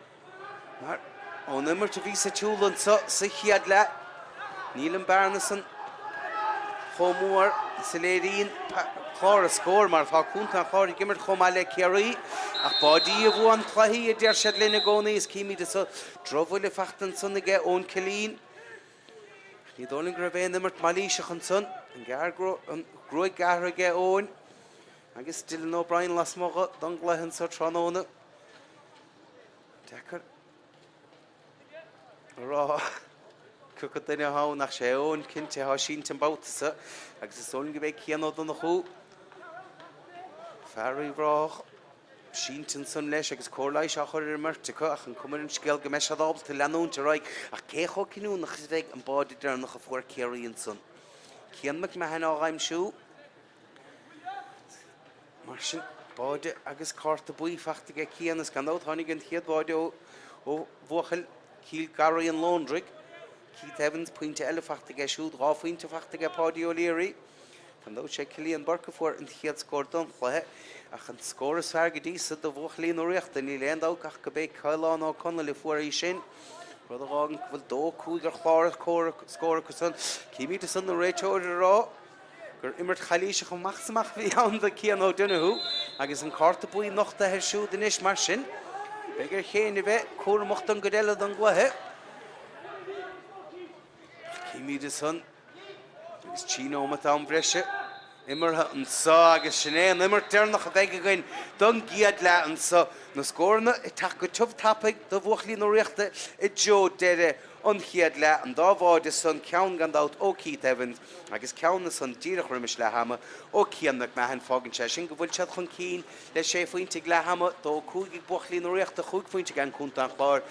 Mar ó nimmer te ví sa túlan sa chiad le. Níl an bearna san chomór sa léirín chlár a scór mar fá cúnta an chláir gimmert chomá le Ciarraí ach bádí a bhuan chluithí a déir siad lena gcónaí is cíimi de sa drobhfuil le fachtan san ige ón cilín. Ní dóling gur bhéin nimmert malíseach an son an grúig gahra ige ón agus Dylan O'Brien lasmoga don gleithin sa tróna. Decar rá cúcad duine há nach sé ón cinnte há sínta an báutasa agus is ón go bheith Ciannó don na chú. Fearí bhrách sínta san leis agus cóirlaid a chuir ar marrtacha ach an cumar an scial go meis adábalta leanúnta roiig ach cécho cinú nach is bheith an báidí dearnach a fuair Ciarraí an son. Cian McMahon á ghaimsú. Mar sin báide agus cárta buí fachtaige Ciannas gan dát tháinig an chiad báide ó bhuachal Cíl Garraí an Lóndrig. Keith Evans pointe eile fachtaige siúd rá faointe fachtaige Páidí O'Leary. Gan dát sé Cilíon Burke fuair an chiad scór don chluithe ach an scór is fear go dísa do bhuachlín ó riachta ní léon dách ach go bheith Ceannais ó Conall le fuair í sin. Rud a gágan bhfuil dó cúigar chláir scóra go san. Cíimi de san na réiteoir rá gur immert chalíise go machsamach bhí an de cían ó dunaú, agus an carta buí nachta ar siúd in is mar sin. Begur chéine bheith cuairmocht an godeile don gluthe. Cíimiad is son, agus tíómat an breise. Immer an sa agus sinnéan, immer turnach a bheith again don giad le an sa. Na scórna I take go tubh tapig do bhuachlí nó riachta I Joe deire an chiad le an dábháid is son ceann gandát ó Keith Evans agus ceann na son díreach rimis le hama ó Ciannach mehan fágan sé sin go bhfuil sead chun cín le sé faointe le hama dó cúigig buachlí nó riachta chuig faointe gan cúnta an Clár.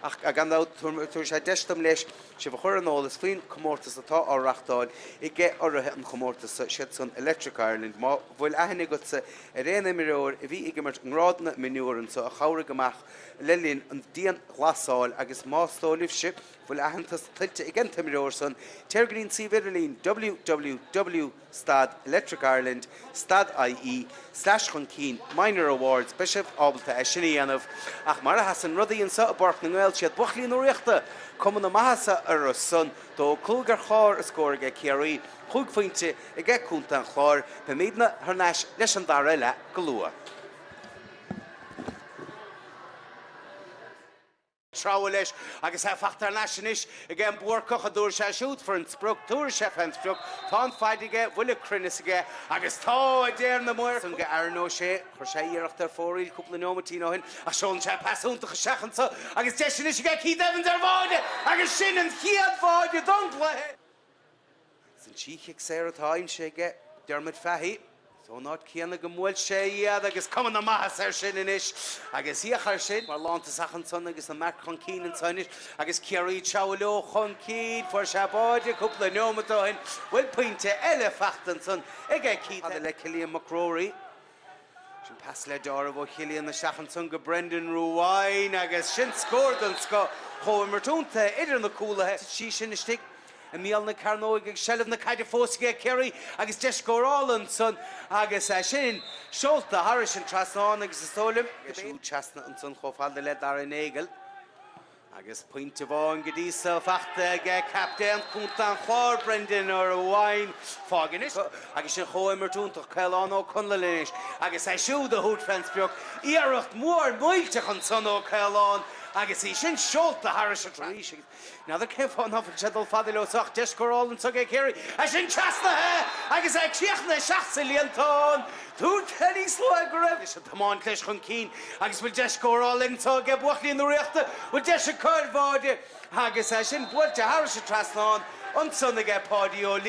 Ach a gandát tuair sé deistam leis sé bh chur an ólas faoin chomórtas atá áreachtáil I gé orthe an chomórtas siad san Electric Ireland má bhfuil aithne go sa a réana imireoir I bhí ige mar an rádanna miniúran sa a chabhra goach lelíonn an díon glasáil agus mástóilibhse bhfuil ahantas tuilte I gceint imireoir san teirgrín si bhirlín www.electricireland.ie/chun minor awards bishop ábalta a sinna dhéanamh ach mar a hasan rudaíonn sa a barc na nGael siad buachlí nó riachta cuman na maithasa ar son dó clúgar chár a scóir ag Ciarraí chuig faointe I gceith cúnta an Clár be míadna thnáis leis an dara le go luath. Tráil leis agus a fachtar naisinis I gceann buorcach a dúir sé siút for an sprug túir sé fan sprug tá faidige bhfuil crinnis aige agus tá a déir na mór an go airnó sé chuir sé dhéireacht ar fóraí cúpla nómatí nóhin a seán sé pasúntacha seachansa agus deisinis go Keith Evans ar bháide agus sin an chiad bháide don gluthe. San tíigh sé atáim sé ige Dermot Fahey. So not cianna go mhfuil sé iad agus cuman na maithas ar sin inis agus íochar sin mar lánta sachan son agus na Mac chun cín an sonis agus Ciarraí teamhló chun cín for sé báide cúpla nómatáin bhfuil puinte eile fachtan son ag Keith le Cillian McCrory. Sin pas le dára bh Cillian na seachan son go Brendan Ruáin agus sin scór don sco chomh martúnta idir na cúlathe sí sin istigh. A míal na carnóig ag sellh na caiide fósaige Ciarraí agus deiscórálan son agus sin seolta Harris an trasnáin agus istólim siú teasna an son chomháilda le dar an nGael agus puinte bháin go dísa fachta ag captain cúnta an Clár Brendan ar Ruáin fáganis agus sin chomhar túntaach Ceannais ó Conall agus siú de hút fensbeoch iarracht mór muilteach an son ó Ceannais agus sin seolta Harris a Ciarraí. Now the cefón of Jedal Fadilosach Descoral and Sugay Kerry. I should trust the hair. I guess I check the Shachsilian tone. Two Teddy Slow Grab. Is the Montlish Hunkin. I guess we'll Descoral and Sugay walking in the Richter with Desha body. I guess I shouldn't put the Harris trust on Sunday party or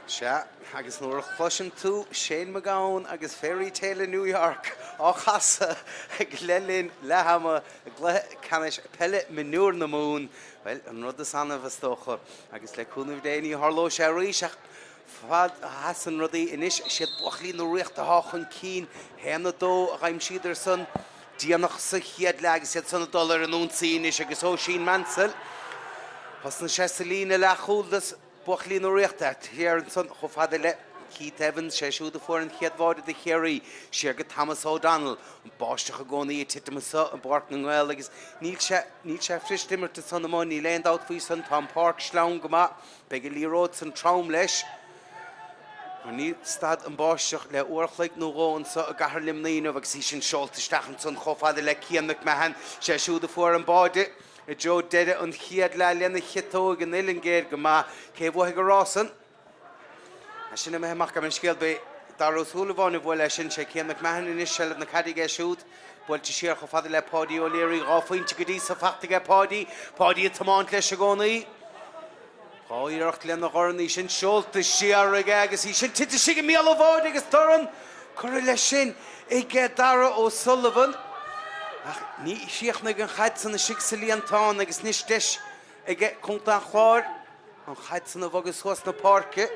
Se, agus nuair chluisean tú Shane McGowan agus Fairy Tale in New York á chasa ag lelinn lehama canis Peile Mionúr na mún. Well, an rud is anna bhastócha agus le cúnamh déanaí tharló sé ríseach fad hasan rudaí inis siad buachlí nó riocht a háchan cín héna dó a chaim siidir san díanach sa chiad le agus siad sanna dul an únsaí inis agus ó sin mansel. Has na sé sa lína le chúldas buachlí nó riocht here an son chofada le Keith Evans sé siúda fuór an chiadháide de Ciarraí siar go Thomas O'Donnell an báisteach a gcónaí titamasa an Páirc nGael agus níl sé fristimir ta san amán ní leon dát faoi san Tom Páirc slán go maith beag líród san trám leis ní stad an báisteach le uorchlaigh nó gáin sa a gahar limnaíanamh agus í sin seoltaisteach an son chofada le Ciannach Mumhan sé siúda fuór an báide I Joe dead on Hiad la Lena Hitog and Illinger Gama, Cavohagarosan. I shouldn't have Macam and Skilby, Daros Hulavan of Wellashin, Shakin McMahon in his shell of the Cadiga shoot, but to share Hofadla Poddy O'Leary, offering to Gadisa Factiga Poddy, Poddy at Tamont Leshagoni. Oh, you're a Glen the Hornation, Schult, the Ciarraí, he should take the Shigamil of Ordigas Thuran, Correlation, Ege Dara O'Sullivan. Ní siach na gan chaid san na sigsali an tán agus níos deis ige cúnta an chláir an chaid san na bhagus chus na Páirce.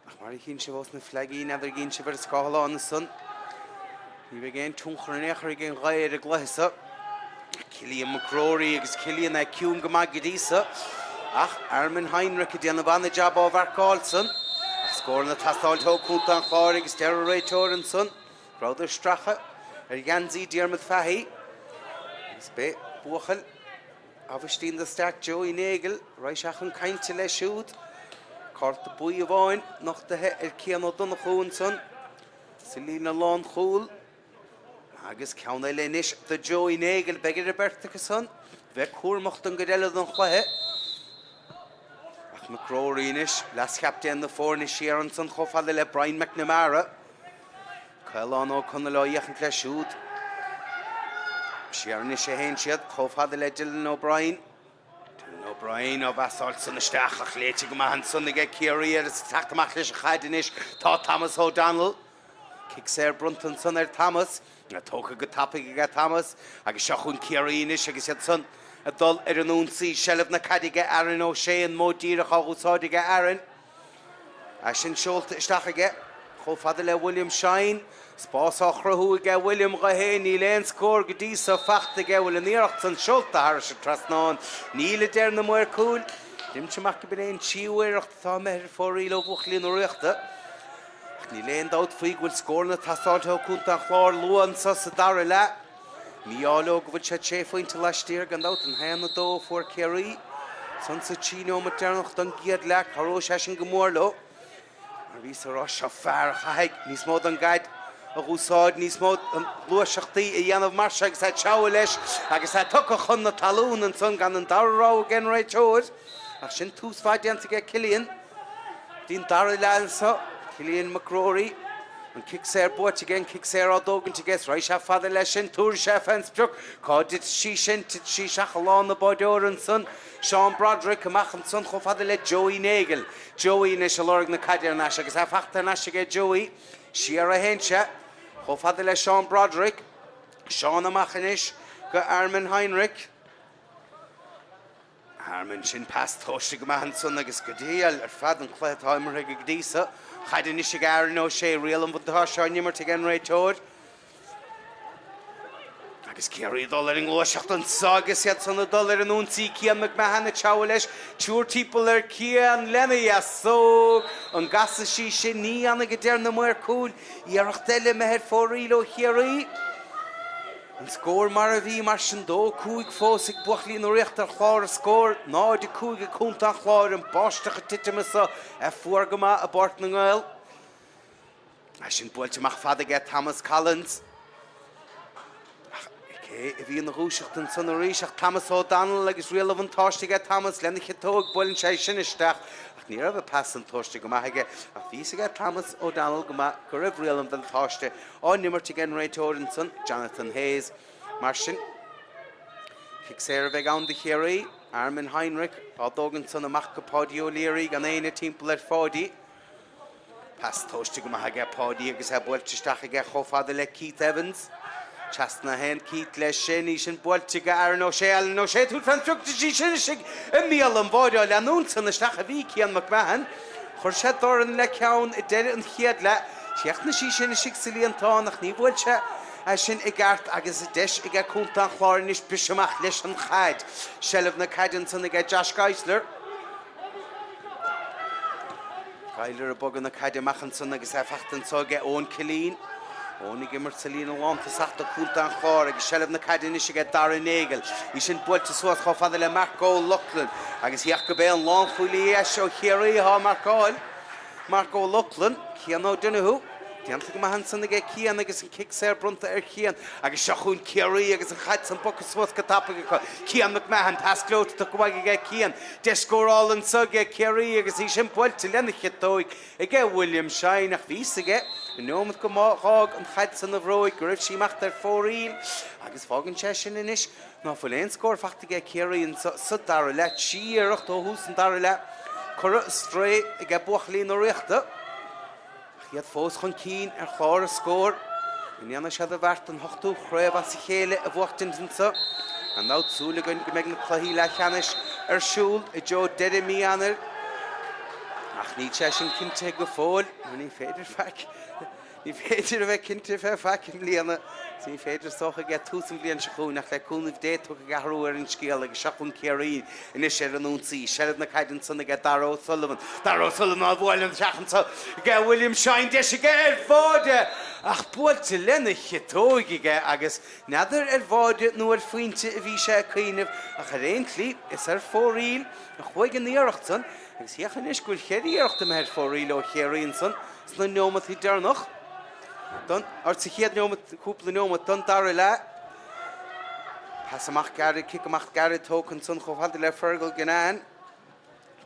Ach mar hín se bhos na flagí neidir gín se bhar scála an na sun. Ní bh géin túnchar an échar gén ghair a gluisa. Cillian McCrory agus Cillian a ciún go mag gadísa. Ach, Armin Heinrich a déanamh anna jab á bharcáilsan. Scoring the Tastal Kuntan Clarig, Sterray Torrenson, Brother Stracha, Ganzi Dermot Fahy, Spate, Buchel, Avestin the Stack Joey Nagel, Reichachan Kaintile Shoot, Cart the Boy of Oin, Noch the Head Kiano Donahunson, Selina Lawn Hool, Agus Counelenish, the Joey Nagel, Beggar Berticason, Vekur Mochtan Gadella Don Quahe. McCrory-ish, last captain the four in Sharonson, Hofadele Brian McNamara. Conall Conall Yachan Clashud. Sharon is a henchad, Hofadele Dylan O'Brien. Dylan O'Brien of Assaultson, the Stachach, Letig Manson, the get Ciarraí, the Tachtamachlish Hadinish, Todd Thomas O'Donnell. Kicks air Brunton son er Thomas. A toka good topic get Thomas. I guess Shachun Ciarraí-ish, I guess yet son. A dull Erenunsi, Shelf Nakadiga, Aaron O'Shea, and Modira Hogusodiga Aaron. Ashin Schult Stachaga, Hofadele William Shine, Spas Ochrahuga, William Raheni, Lane Score, Gadisa, Fachtiga, Will and Nearton Schulta, Harish Trasnon, Neil Derna Moir Cool, Dimchamakabin, Chiwer, Thomer for Elo Buchlin Richter. Niland out Fig will score the Tassalto Kunta Clár, Luan Sassadarela. Mialo which had chef into last year gone out and hand the door for Ciarraí. Chino maternal Dunkiad Lack, Harosh Ashin Gomorlo. Marisa Rosh of Far Hag, Nismod and Guide, a Rusod, Nismod and Luashakti, a Yan of Marshak, said Chowelesh, I guess I took a hun the Taloon and Sungan and Darrow again right to it. Ashin Tús fight to get Cillian. Din Darrylansa, Cillian McCrory. And kicks air boat again, kicks air out dogan to guess right chef father lesson, tour chef and struck, caught it she sent it she along the body and son, Sean Broderick, and Machan son, father let Joey Nagel, Joey Nishalorg the Cadir Nash, because I fact the Nash get Joey, Shira Hencha, father let Sean Broderick, Sean Machanish, got Armin Heinrich. Armin shin past Toshig Man son, I guess Gadiel, or Fad and Clethheimer Gadisa. Had an Ishigar no shea real and with the Hosh on Yimmer to get right toward. I guess Ciarraí dollar in Loshach and Sagas yet on the dollar and Unti Cian McMahon the Chowelish, Chur people are Cian Lemia so on Gassashi Shini on the Gader the more cool, Yarchtele Meher for Relo Ciarraí. And score Maravi Marshando, Kuig Fosik Buchley in the Richter Clár score, no the Kuig Kunta Clár and Bostach Titimasa, a Forgama, a Páirc nGael. I shouldn't boil to Machfada get Thomas Collins. Okay, if you in the Rushach and Son of Rishach, Thomas O'Donnell, like it's relevant tosh to get Thomas, Lennichitog, Boiling Shay Shinistach. Near of a passing tosh to Gamahaga, a piece get Thomas O'Donnell, Gama, Correv relevant tosh on Nimmer to get right Son, Jonathan Hayes, Martian. Cicéir bheith an de Ciarraí, Armin Heinrich, Ádogan san amach go Páidí O'Leary gan éine timppla fáidí. Pas tóiste go maithe Páidí agus he builteisteach ag chofada le Keith Evans. Chasna hen Keith le sin í sin builte go Aaron O'Shea nó sé tú fan trugta sí sin sig míal an báide le nún san isteach a bhí Cian McMahon. Chur sé doran le ceann I deire an chiad le. Seach na sí sin sig sa líon tánach ní bhfuilte sin I gart agus deis ag cúnta an chláir níos biseamach leis an chaid. Shelf na caidan san ag Josh Geisler. Geisler a bogan na caidamachchan san agus fachtan so ag ón Cilín. Ónig immer Celine Lanta sachta cúnta an chláir agus shelf na caidan is ag dar nGael. Í sin builte suas chofada le Marco Luckland agus hiach go bé an lán chuilí seo Ciarraí ha Marco Luckland, Cian ó dunahu. Diantla go maithe san ag Cian agus an Cicéir brunta Cian agus seachún Ciarraí agus an chaid san bocha suas go tappa go Cian McMahon tasclóta tá gohaig ag Cian. Descóráil an sug ag Ciarraí agus í sin builte lena chitóig ag William Shine ach vís ag nómad go máthag an chaid san na bhróig go raibh síach ar fóríl agus fágan sé sin inis ná fuil éon scór fachta ag Ciarraí an sa dara le tííireacht ó hús an dara le chura stré ag buachlín ó riachta. Iad fós chun cín chláir a scór. Iníana sé a bhart an hochtú Craobhacha chéile a bhuachtain sa. An ná súlagan go meid na chluí le cheannis siúl I Joe Dedemianar. Ach ní sé sin cinnte go fóil, ní féidir feic. Ní féidir a bheith cinnte feic an líana. Ní féidir socha get túsam blian se chúnach le cúnmh déú a gahrúar an scéal agus seachún Ciarraí inis sé an únsaí. Shelf na caidan san ag Darragh Sullivan. Darragh Sullivan á bhil an teachan sa ag William Shine de sé ag fáide. Ach builte lena chitóig agus neidir bháide nó faointe a bhí sé chuoineh ach a réontlí is fóríl a chuig an íireacht san agus hiachan is gúil chéiríocht am fóríl ó Ciarraí san sna nómad í dearnach. Don sa chéad nómad cúpla nómad don dara le. Pas amach garad cic amach garad tócan san chomhfada le fergal gnáin.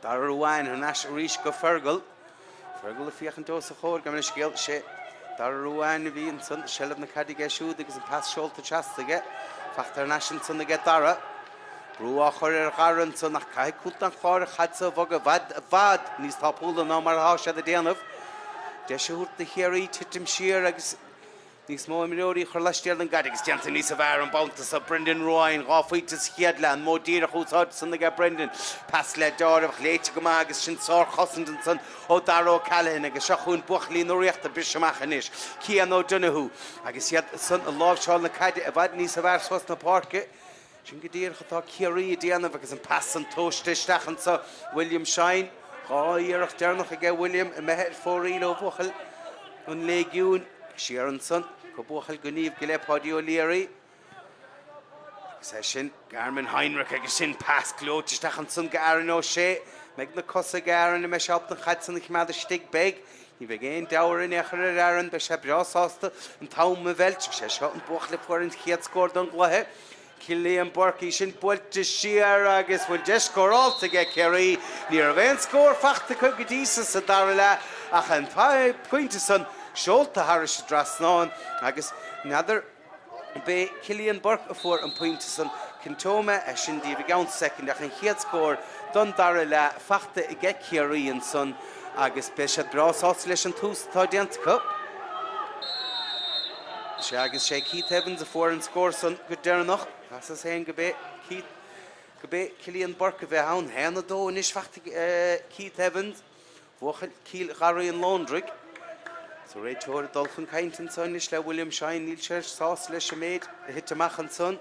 Dara ruáin an as ríis go fergal. Fergal a fiochan dós a chóir go manis scéal sé. Dara ruáin a bhíon san shelf na cadig siúd agus an pas seolta teastaige. Fachtar nasin san ag dara. Brúá chuir garan san nach cai cúlta an chláir a chaid sa bhag a bhad níos tápúla ná mar há sé a déanamh. De sé hút na Ciarraí titim siar agus níos mó miróí chur leistéal an gad agus deanta níos a bhar an bánta sa Brendan Roin gáfaoitas chiadla an mó díra chúsáid san na Brendan pas le dáramh léite go agus sin sár chosandan san ó Darragh Callahan agus seachún buachlín ó riachta biseamach inis. Cian ó dunahu agus iad san a lábhseáil na caide a bhaid níos a bhar suas na Páirce. Sin go dtír chutá Ciarraí a déanamh agus an pas an tóisteisteachan sa William Shine. Íireacht dearnach ag William a metheir fóríl ó buchail an légiún siar an san go buchail go níomh go le Páidí O'Leary. Agus sin Armin Heinrich agus sin pas glóteisteach an san go Aaron O'Shea meid na cosa Aaron a me seop na chaid san ich mead a stig beg. Ní bheith géon dair in echar ar Aaron be sé breásásta an tám a bheilt sé seo an buchla fuair an chiad scór don gluthe. Cilíon Borky sin builte siar agus bhfuil descóráilta ag Ciarraí ní a bhéon scór fachta chu go dísa sa dara le ach an pointe san seolta Harris drasnáin agus neidir be Cilíon Borky a fuair an pointe san cintóma a sin díobh gan second ach an chiad scór don dara le fachta ag Ciarraí an san agus be sé brásás leis an tús tá déanta cup. Se agus sé Keith Evans a fuair an scór san go dearnach. As is hen go bé Cilíon Borky bheith ann hena dó inis fachta Keith Evans bhuachal cíl Ciarraí an Lóndrig. So réiteóir dulchan caintin san inis le William Shine níl sé sás leis a méid a hitamach an san.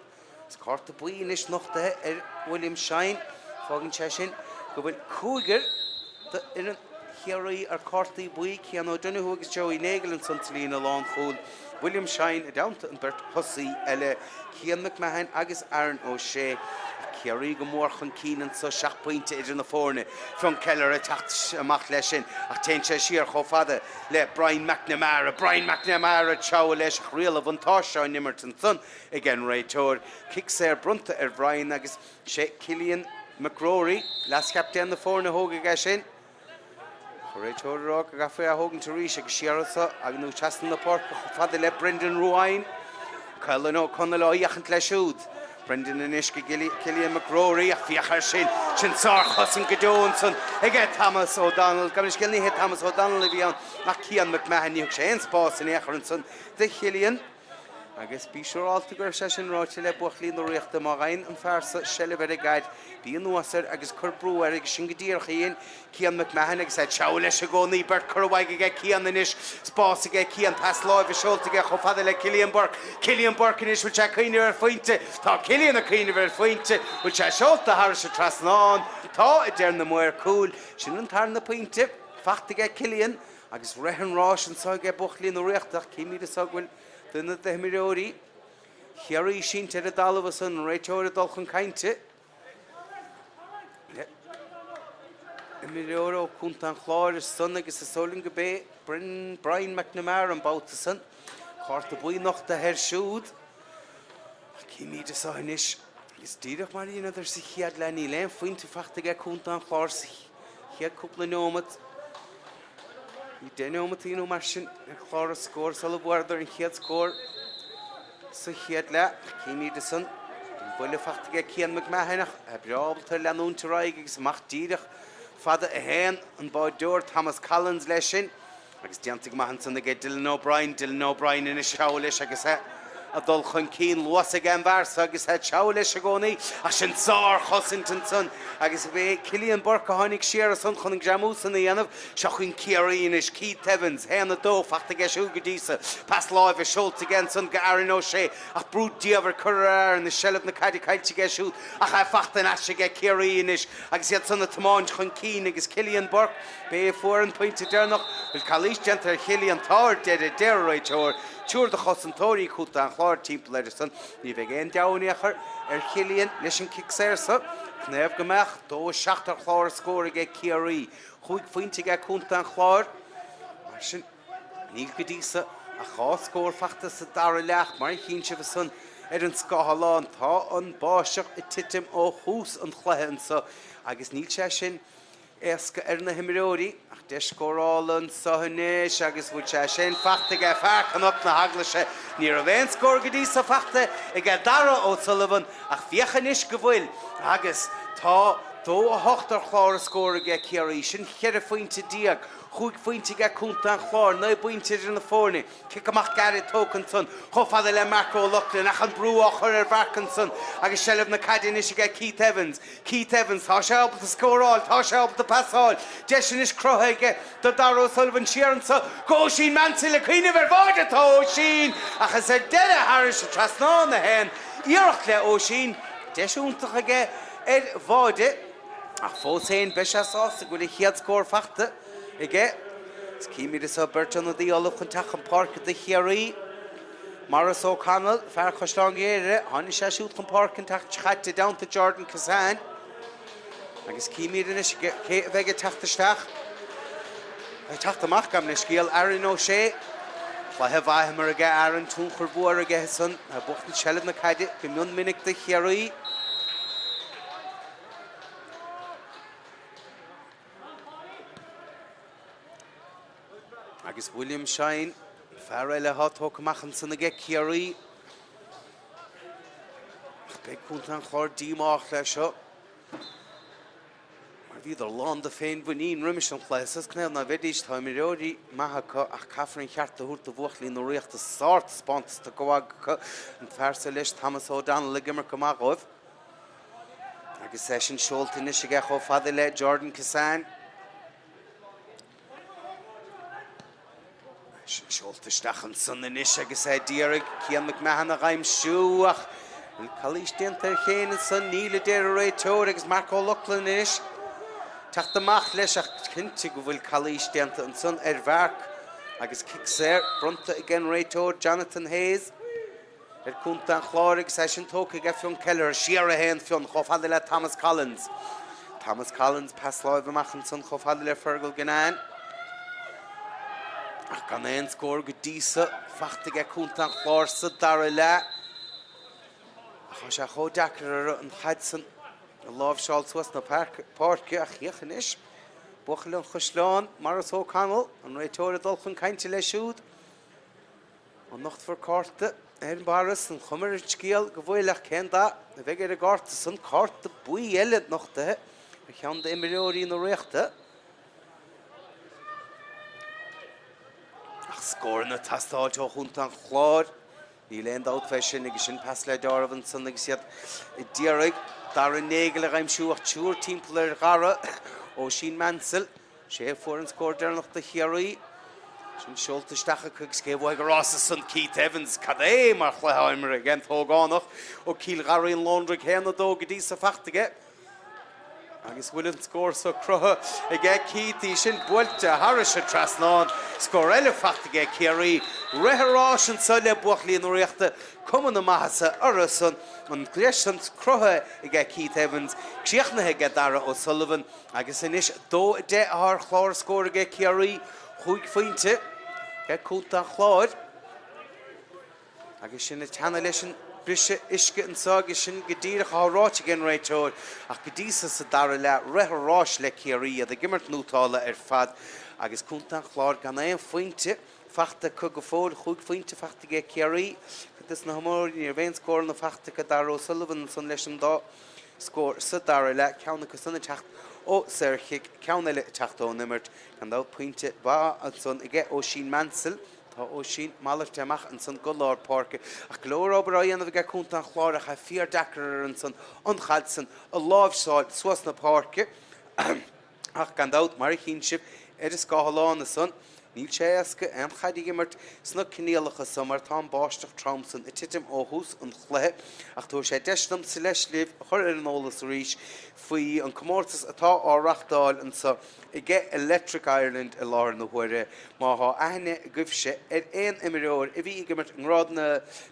Is carta buí inis nachtathe William Shine fágan sé sin go bhfuil cúigear in an Ciarraí ar cartaí buí Cian ó dunahu agus Joey nGael an san lína lán fúil. William Shine a downta an Bert Hussey eile Cian McMahon agus Aaron O'Shea. Ciarraí go mórchan cínan sa 6 pointe idir na fórne from Keller a tacht amach leis sin ach tein sé siar chomhfada le Brian McNamara teabhar leis rial a bhaintáiseáin nimmerton san again réiteóir Cicéir brunta ar Brian agus sé Cillian McRory las captain na fórne thóga gas sin. Réiteóirrá go fé a thugann taríise agus siarasa agus nó teastan na Páirc fada le Brendan Roin. Caillan ó Conall á dheachant le siúd. Brendan and Ishka Killian McRory, a fiachar sin Sarchus and Godonson, again Thomas O'Donnell, Gamish Gilney hit Thomas O'Donnell, Levion, Cian McMahon, you Shane Sposs and Echeronson, the Killian. I guess be sure all to go session Rochelle, Buckley, the Richt, the Moraine, and Farsa, Shelley very guide, be in the Wasser, I guess Kurbru, Eric Shingadir, Cian McMahon, said, Showle, Shagoni, Bert Kurwag, get Cian the Nish, Sposs, get Cian, pass Loy, Vishol to get Hofada, like Killian Burke, and Ish, which I can't ever find it, talk Killian, a can't ever find it, which I showed the Harsh of Trasnon, thought it during the more cool, she didn't turn the point tip, fact to get Killian, I guess Rehan Rosh, and so get Buckley in the Richt, Kimi the Sugwell. Dyna the Hymiriori, Ciarraí sin te Dalvason, Rachel Dolchan Kainte. Hymirioro, Kuntan Clár, son agus a Soling Bay, Brian McNamara and Bautason, Hart the boy noch the hair shoot. Kimi de Sahinish, is Dirk Marina, there's a Hiad Lenny Lane, Fint to Fachtiga Kuntan Clár, he had couple of nomads. You don't know Matino Martian, a Clara score, Solid and he had score. So he had left, Kimi the son, Bullifach to get Cian McMahon, a job to Lanun to Riggins, Mach Didach, Father Ahan, and Boy Door, Thomas Collins Leshin. I guess Diantic Mahanson, they get Dylan O'Brien in a showlish, I guess. A Dolchan Keen, Luas again, Varsa, I guess, had showlish agoni, Ashen Sar, Hossington son, I guess, Killian Burke, Honig Shearer, son, Honig Jamus, and the end of Shocking Ciarraí, Keith Evans, Hannah Doe, Factigash Ugadisa, Pass Live, a Schultz again, son, Garen O'Shea, a Brute Diever Currer, and the Shell of Nakadi Kaitigash, a Hafachtan Ashiga Ciarraí, I guess, yet son of Tamon, Keen, I guess, Killian Burke, Bay 4 and pointed there, no, will Kalish Genter, Killian Tower, dead a dare right over. Tour the Hossantori, Kutan, Clár, Team Pledgerson, leave again down here, Killian, Nishan kicks there, so Knev Gamach, Do Shachter Clár score again, Ciarraí, Huig Fuinte get Kuntan Clár, Martian, Neil Gadisa, a Haw score, Factus, a Darrelach, Markin Chivason, Eden Scahalan, Ta on Boshach, a Titim, O Hoos and Clehan, so I guess Neil Chashin. Eska Erna Hymiriori, ach de Scorálan, Ceannais, agus bhfuil sé sin fachta go fearchan up na haglaise ní a bhéin scór go dtí sa fachta I go dara ó Sullivan ach fiachanis go bhfuil agus tá dó a hochtar chlár a scór go Ciarraí sin cheir a fointe diag chuig fointe go cúnta chlár na buinte in na fórne cic amach garad tócan son chofada le Marco Lucklin ach an brú a chur bharcan son agus sellh na cadin is go Keith Evans tá sé abal a scóráil tá sé abal a pasáil deis is crothaige do Darragh Sullivan Sheeran so go sin mansa le cuine ver bhaide tá ó sin ach is deile Harris a trasná na hen iarach le ó sin deis úntaach aige bhaide ach fós hain beisas go le chiad scór fachta Ige, it's Kimi the suburban of the Olive Contachan Park at the Ciarraí. Maris O'Connell, Farcoshlong Ere, Honisha shoot from Park and Tach down to Jordan Kazan. I guess Kimi the Nish Vega Tach the Stach. I tach the Macham Nishgil, Aaron O'Shea. I have I him again, Aaron Tunker Boer again, son. I booked the shell in the Caddy, Gimun Minik the Ciarraí. Agus William Shine, Farrell hot hook Machanson again Ciarraí. Big Kuntan Clár Dímach le seo. Mar bhíidir lán de féin buín rimis an chléisas cnéil na bheidís tá Hymiriori maithacha ach caithfear cheart a thuairt a bhuachlí nó riocht a sort spont tá gohacha an fearsa leis Thomas O'Donnell le gimar go magóibh. Agus session seoltain is go cho fada le Jordan Kazan. Schulte Stachan son in is agus Derek Cian McMahon a raim siúach and Kalish Dinter Kane son Neil Derry Tour agus Marco Lucklin is Tach the Mach leis ach Kinti go bhfuil Kalish Dinter and son Vark agus Kickser Brunta again Ray Tour Jonathan Hayes Kuntan Chlórig session tóca go fion Keller Shearer hen fion chofhada le Thomas Collins pass live amachchan son chofhada le Fergal Ganán Ach gan ein scór go dísa fachta go Kuntan Chlár sa dara le Ach sé cho dachar an chaidsan a lábh seáil suas na Páirc a chiachan is Buchal an Chusláán Maris O'Connell an réitóir a dulchan cainte le siúd an nocht for cárta Baras yn chwmr sgiel gyfwylach cen da. Fe gyda gort sy'n cort y bwy eled noch da. Fe chiawn da ymwneud un o reich da. Ach sgôr na tastad o hwnta'n chlor. Ni len dawt fesyn ag sy'n pasle darfan sy'n ag sydd diarig. Dar yn nGael ag aim siwch tiwr timpl ar gara o sy'n mansel. Sé fór an sgôr dar noch da Ciarraí. Sin siolta stacha cwg sgefwag Ross sy'n Keith Evans cadé mar chlehaimer again thógánach o Cíl Garraí yn Londrig hen o do gydí sa fachtige. Agus Willen sgôr so crotha ag Keith I sin bwylta haris y trasnán sgôr ele fachtige Ciarraí. Reherás yn sa le buachlí yn oreachta cwmyn y mahasa arasyn yn glesion crotha ag Keith Evans Ciachna ag Dara O'Sullivan agus yn ish do de ar chlor sgôr ag Ciarraí Hwyg ffeinte, ge cwta chlor. Agus sy'n y tanna leis yn breise isge yn sag sy'n gydyrach a rach gen reitor. Ach gydisa sa dara le reher rach le Ciarraí a gimmert nútala fad. Agus cwta chlor gan ein ffeinte, fachta cwg o ffôl, hwyg ffeinte fachta ge Ciarraí. Gydys na hymor ni'r fein sgôr na fachta ga Dara O'Sullivan sy'n leis yn do. Sgôr sa dara le, cawn y cwsyn y tacht. O serchig cawn ele tachto nimmert gan daw pwynte ba yn son ige o sy'n mansel ta o sy'n malar temach yn son golor Páirc ach glor o braian o ge cwntan chlor ach a fiar dacrar yn son onchadsen a lofsal swas na Páirc ach gan daw mar hinship gahalán y son Níl sé asca chaidí gimmert sna cníalacha samar tám báisteach tramsan titim óhús an chluthe ach tú sé deisnam sa leis libh chur ar an ólas ríis faoi an comórtas atá áreachtáil an sa I Electric Ireland I lár na huire má há aithne gubhse aon imireoir bhí gimmert an rád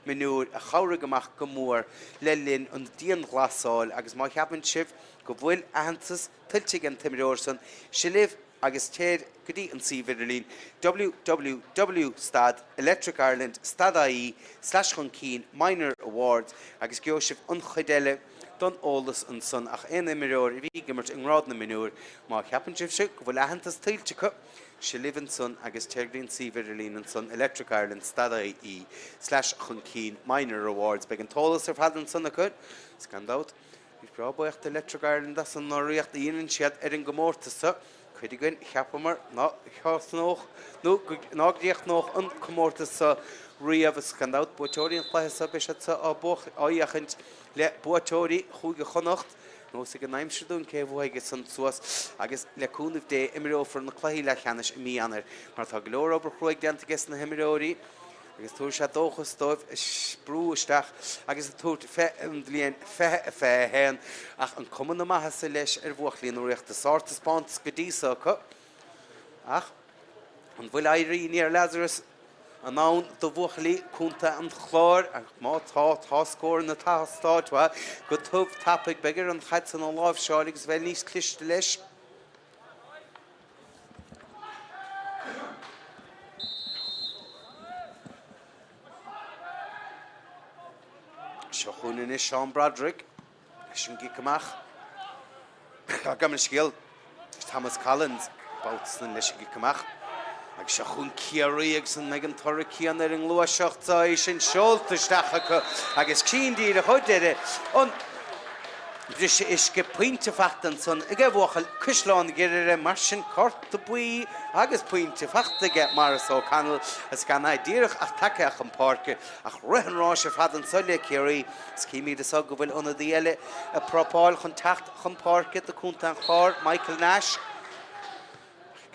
Mionúr a chabhra amach go mór le linn an díon glasáil agus má cheapann sibh go bhfuil ahantas tiltte an timireoir san sé libh agus téad gydí an Berlin www.electricireland.ie/chun minor awards agus geosibh an chuidéile don ólas an son ach ein imireoir bhí gimmert an rád na Mionúr má cheapann sibh se go bhfuil ahantas tiltte sé libh an son agus téad an Berlin an son electricireland.ie/chun minor awards be an tólas ar fad an son a chud scandát Bhí brabaíocht Electric Ireland as an nóíocht íonann siad ar an gomórtasa Chuid gyn cheapamar ná cheasnóch nó nágdíocht nóch an comórtas sa riamh scandát buatóirí an chléasa beise a buch áiachint le buatóirí chuige chonacht nó sa go naimseún céhhaige san suas agus leúnmh dé imireófar na chluí le cheannis I míanaar mar tá glór obair chuig deanta gas na himireóirí agus túair sé dóchas dóibh sprú isteach agus túirt an bblion fé héan ach an cumann na maithe leis ar bhuachlíonn uireachta sáirtas pántas go díosa acu ach an bhfuil éirí níor Lazarus an nán do bhuachlaí cúnta an chlár ach má tá scóir na tátáidha go tubh tappaigh begur an chaid san an láimh seáil agus bheith níos cliste leis Siachúna is Sean Broderick, sin gicamach. A gaman sgil, Thomas Collins, bautsnan leis gicamach. Ag siachún Ciarraí ag san megan torra cian ar an lua seachta sin seolta stacha agus cíndí a chuidéire. On breise isce pointe fachtan son ag bhuachal Cúisleán geire mar sin corta buí agus pointe fachta get maras ó Conall as Ceannais díreach ach takeach an Páirc ach ruhanrá se fadan soile Ciarraí scíimi de sag go bhfuil una díile a propáil chun tacht chun Páirc de cúnta an chóir Michael Nash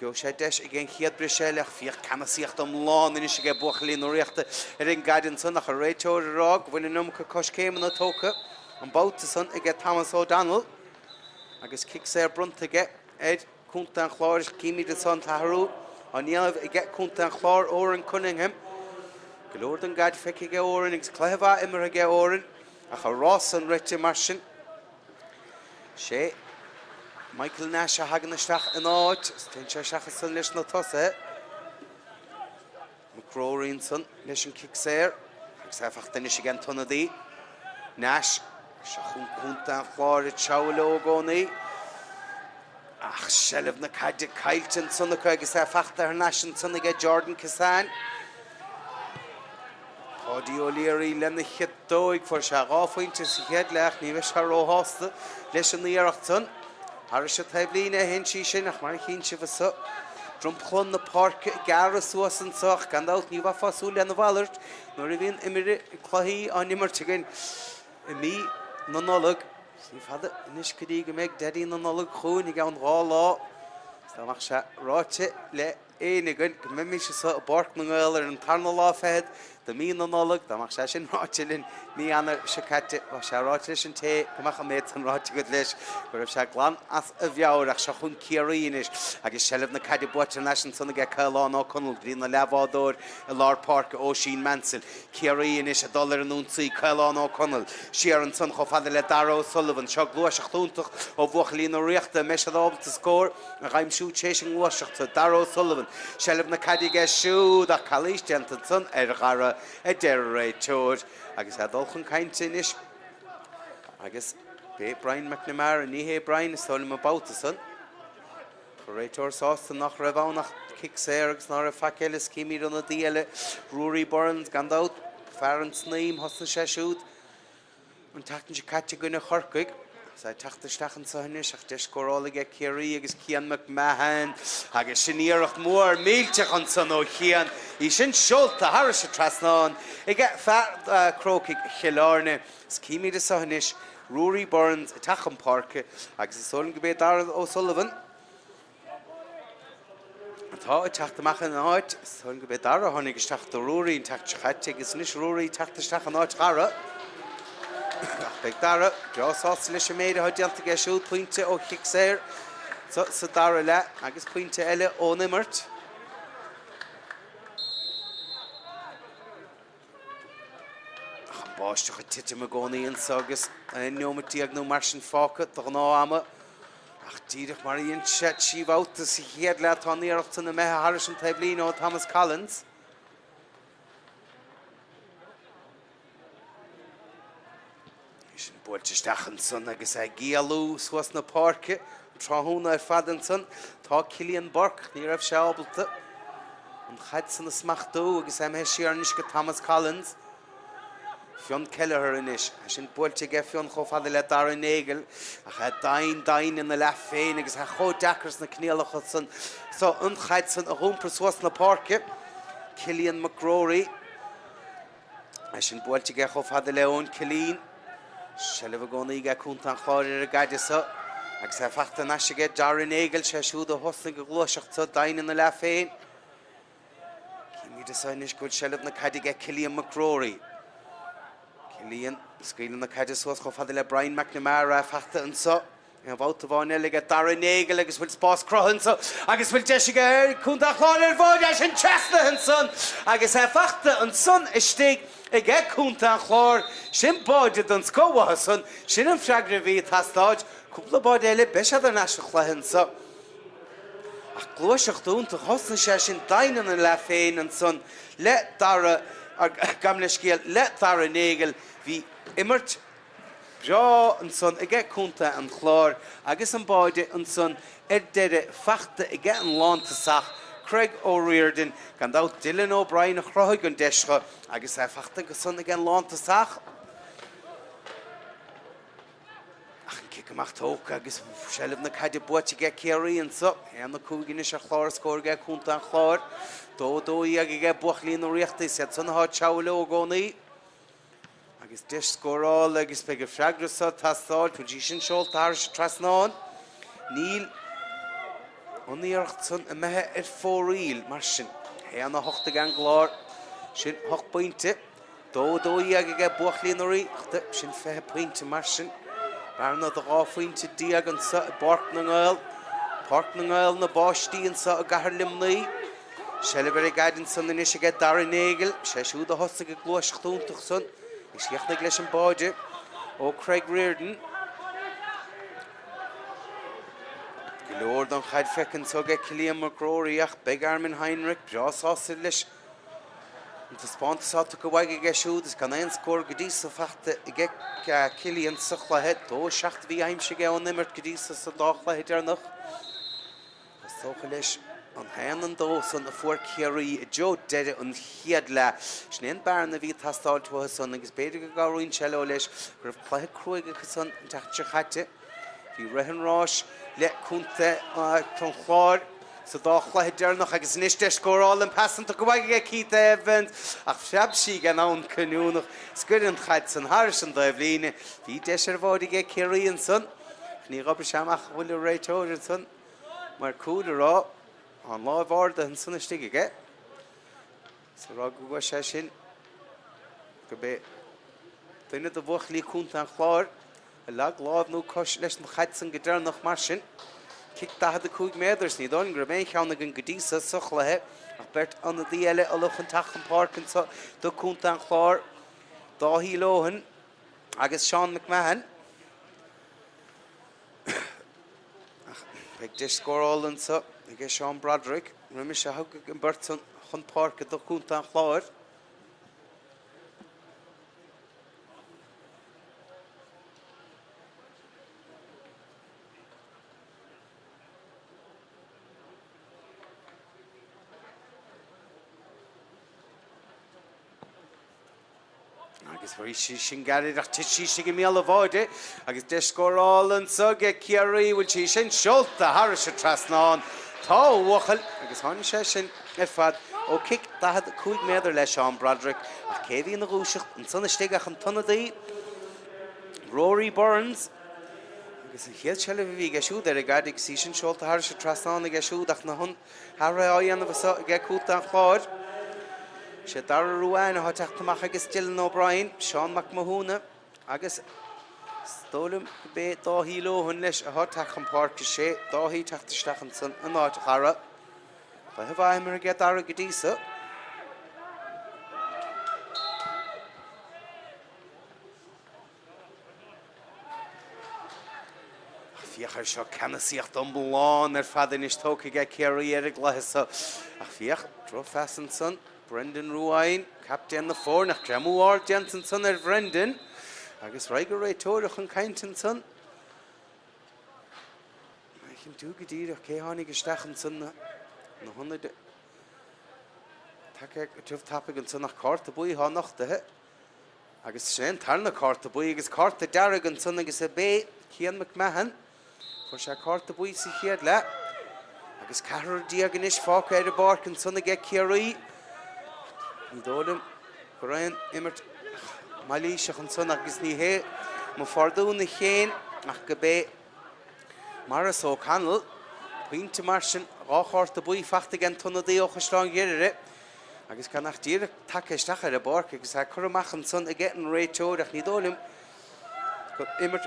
Go sé deis ag an chiad breise leach fíoch canasíocht am lán in is ag buachlíonn uireachta ar an gaidan son nach a réiteoir ará go bhfuil an numcha cos céimeann na tóca an bouta son ag Thomas O'Donnell agus kick sé brunta ag ed cúnta an chláir cíimi de son taharú an níanamh ag cúnta an chláir óir an Cunningham go leor an gaid feic ag óireann agus cléimhá imar ag óireann ach a rás an réite mar sin sé Michael Nash a hagan isteach an áid ten sé seachas san leis na tosa McCrory'n son leis an kick séir agus éfachtain is ag an tonadí Nash Siachún cúnta an chláir teáil ógónaí ach sellh na caide cailtin sanna chu agus fachta ar Nash an sanna ag Jordan Casan Tá Rodí O'Leary lena chedóig for se gáfointe sa chéadleach ní bheith se róhásta leis an íarachtan. Har se tablína hen sí sin ach mar chin se bheitsa. Drumplon na Páirc gara suasan soch gandát ní bha fasú lena bhallart. Nor a bhíon imire chluhí an nimmer tegin. Mi na nolog. Ní fada inis codí go meid dadí na nolog chuún i gan rá lá. Stamach se ráte le éinegan go mimi se sa Páirc na nGael ar an tarna lá fehead da mí na nolog damach se sin rátelin ní anna se caite o se ráte sin té gomach a méid an ráte go leis go raibh se glan as a bheabhar se chun Ciarraí inis agus sellh na caiide buite leis an sanna ge Conall ná Conall grí na lehádóir i lár Páirc ó sin Mansell Ciarraí inis a dul ar an únsaí Conall ná Conall siar an san cho fada le Darragh Sullivan seo gluaiseach túntaach ó bhuachlín ó riachta me se dábalta scór a chaim siú téising gluaiseachta Darragh Sullivan sellh na caiide ge siúd a chalís dentan san ar gara a deir teir agus a dulchan cainte inis agus bé Brian McNamara ní hé Brian is tholim a bouta san réiteir sásta nach raibhnach kick sé agus ná a facéile cíimiid an na díile Rory Burns gandát fearan sníim hosna sé siúd an tatan sé caite gona chorcaig sa tachtaisteach sa hynnis ach deiscórála ge Ciarraí agus Cian Mumhan agus sinníireacht mór mílteach an san ó Cian í sin seolta har se trasnáin I get Craobhacha Mionúr cíimiid a sa hynnis Rory Burns a tachan Páirc agus is solan go bé Darragh O'Sullivan Tá a teachtamach an áit solan go bé Darragh tháinig is teachta Rory an teachta chaite agus nis Rory teachtasteach an áit chara Beg Darragh, grásásta leis méid a deanta ge siúd pointe ó chiicséir sa Darragh le agus pointe eile ó nimmert. An báisteach a tite me gcónaíon agus neomatíag nó mar sin fáca do ná ama ach díadach mar íon se síomhálta sa chéad le tá níochta na methe Harris an tablín ó Thomas Collins. Búilteisteach san agus a géalú suas na Páirc tráthúna ar fadan san tá Cillian Burke ní raibh se ábalta an chaid san na smachtú agus am siar níos go Thomas Collins Fionn Kelleher inis a sin búilte ge Fionn cho fada le dar nGael a cha dain in na le féin agus a cho dachars na cnéalacha san so an chaid san a rúmpar suas na Páirc Cillian McRory a sin búilte ge cho fada le ón Cillian Sellh gcónaí ge cúnta an chláir ar a gaiidesa agus a fachta naise ge dar nGael sé siúd a hosna go gluaiseachta dain in na le féin cíimiid a sainis gúil sellh na caiide ge Cillian McRory Cillian scrílan na caiide suas cho fada le Brian McNamara a fachta an so an bhálta bháin eile ge dar nGael agus bhfuil spás crohan so agus bhfuil deise ge cúnta chláir ar bháid é sin trasna an son agus a fachta an son istigh I get cúnta an chlár sin báide don scóhatha san sin an freagra bhí tastáid cúpla báid eile beisiad ar neis chluhann sa ach gluaiseach dúnta hosna sé sin daine na le féin an son le Darragh ar gamla scéal le Darragh nGael hí immert bra an son I get cúnta an chlár agus an báide an son deire fachta I get an lántasach Craig O'Riordan gan dá Dylan O'Brien a chráig an deischa agus a fachta go son gan lántasach ach an cic amach tóca agus sellh na caiide buite ge Ciarraí an so an na cúgin is a chláir scóir ge cúnta an chláir dóí ag ge buachlín ó riachta sé san há teabhla ó gcónaí agus deis scóráil agus pe go freagra sa tastáil tu dí sin seolta ar trasnáin níl an íarcht san a methe ar fóríl mar sin hé an na hochta gan glár sin hoch pointe dóí ag ge buachlín ó riachta sin fethe pointe mar sin Barna the ráfointe diag an sa Páirc na nGael na báistíí an sa a gahar limnaí sellh ar a gaiidan san inis a ge dar nGael sé siúd a hosta go gluaiseach túntaach san is dheachna leis an báide ó Craig Reardon Lord an chaid fecinn so ge Cillian McRory ach beg Armin Heinrich brasása leis Tá spántasáta go bhaige ge siúd is gan éon scór go dtí sa fachta I ge Cillian sa chlathe dó seacht bhí aimse ge an nimmert go dtí sa dáchlathe dearnach Tócha leis an hen an dós an fuór Ciarraí Joe deire an chiad le snéan bearna bhí tastáiltha san agus beidir go gáiríonn se le leis gur chluthe cruaige san teachtar chatte bhí rihanrás le cúnta chun chláir sa dá chluthe dearnach agus níos de scóráil an pasanta go bhaige Keith Evans ach seab sí gan ann cynúnach scuir an chaid san háris an dá bhlíine bhí deis ar bhádige Ciarraí an san ní robar seamach bhfuil réitóir an san mar cúda rá an lábharda an sanna stiige sa rá go sé sin go bé duine do bhuach lí cúnta an chláir a lag láb nó cos leis an chaid san go dearnach mar sin Kick da de cúig méadars ní dóin gur mé cheanna an godísa sa chlathe ach bert anna díile a luchan tach an Páirc sa do cúnta an chláir dá hí lóhan agus Sean McMahon Beg dis scórálan sa agus Sean Broderick riimi se thug an bert san chun Páirc do cúnta an chláir agus bhí sin gaiireach tí sí go míle bháide agus de scórálan sa ge Ciarraí bhfuil tí sin seolta Harris a trasnáin tá bhuachal agus tháinig sé sin ar fad ó kick da cúig méadar leis Sean Broderick ach céhí na gúiseach an sanna stigeach an tonnadaí Rory Burns agus an chéad seile bhí geisiúd ar a gaidig sí sin seolta Harris a trasnáin a geisiúd ach na hon Harra áanamh sa ge cúta an chláir sé dar ruáin a teachtamach agus Dylan O'Brien, Sean McMahon agus stólam bé dá hí lóhan leis a teach an Páirc sé dá hí teachtasteach an san an áit chara ba ha bhaim mar a get ar a godísa Fiachar seo canasíocht an bláin ar fadan is tóca ge Ciarraí ar a glathe ach fiach dro fesan san Brendan Ruain, captain na fór nach Craobhacha Jensen son ar Brendan agus raigur réitóireach an caintin son chin tú go dtíach cé tháinig isteach an son na honna take tuh tapig an son nach carta buí há nachtathe agus sé tarna carta buí agus carta dearag an son agus a bé Cian McMahon for sé carta buí sa chiad le agus carr diagan is fáca ar a barc an son ge Ciarraí Ní dólam go raibh imirt mailíseach an son agus ní hé má fardú na chéin ach go bé mar a só Conall puinte mar sin ráchárta buí fachta gan tonnadaí ó chasláin géire agus gan nach díire takeisteach ar a barc agus a churamach an son a get an réitóir ach ní dólam go imirt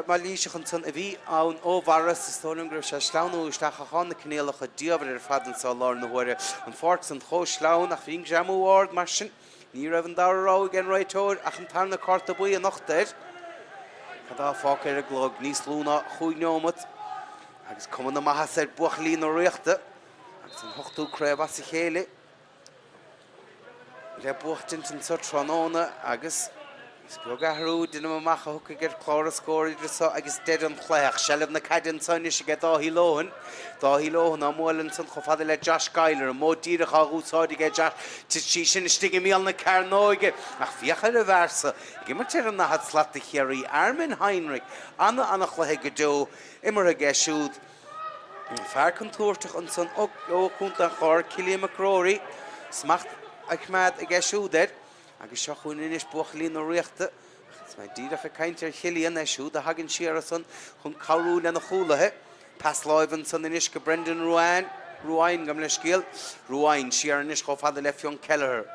mailíseach an son a bhí ann óhharas is tólam gur sé sláánú isteach a chána cnéalach a díobhar ar fadan sa lár na huire an fort san chó sláán ach bhín jamúáard mar sin ní raibh an darrá gan réitóir ach an tarna carta buí a nachtair Cadá fáca ar a glog níos lúna chuigneomad agus cumanna maithas ar buachlín ó riachta agus an hochtú Craobhacha chéile le buachtain san sa tróna agus Spioga hrú dina macha thuca gur chlár a scóir sa agus dead an chléach sellh na caidan saine se get dá hí lóhan á mólan san chofada le Josh Geiler a mó díirech á úsáide ge tí sin stige míal na cairnóige ach fiachar a bhesa gimar tear an nachad slata Ciarraí Armin Heinrich anna chluthe go dó imar a geisiúd fear chun túirteach an san ó chunta an chláir Cillian McCrory smacht a chmad a geisiúd agus seo chuin inis buachlín ó riachta agus mai díireach a cainte ar Cillian é siúd a hagann siar san chun cabhrú le na chúlathe pas láimhan san inis go Brendan Ruain gam le scéal Ruain siar inis go fada le Fionn Kelleher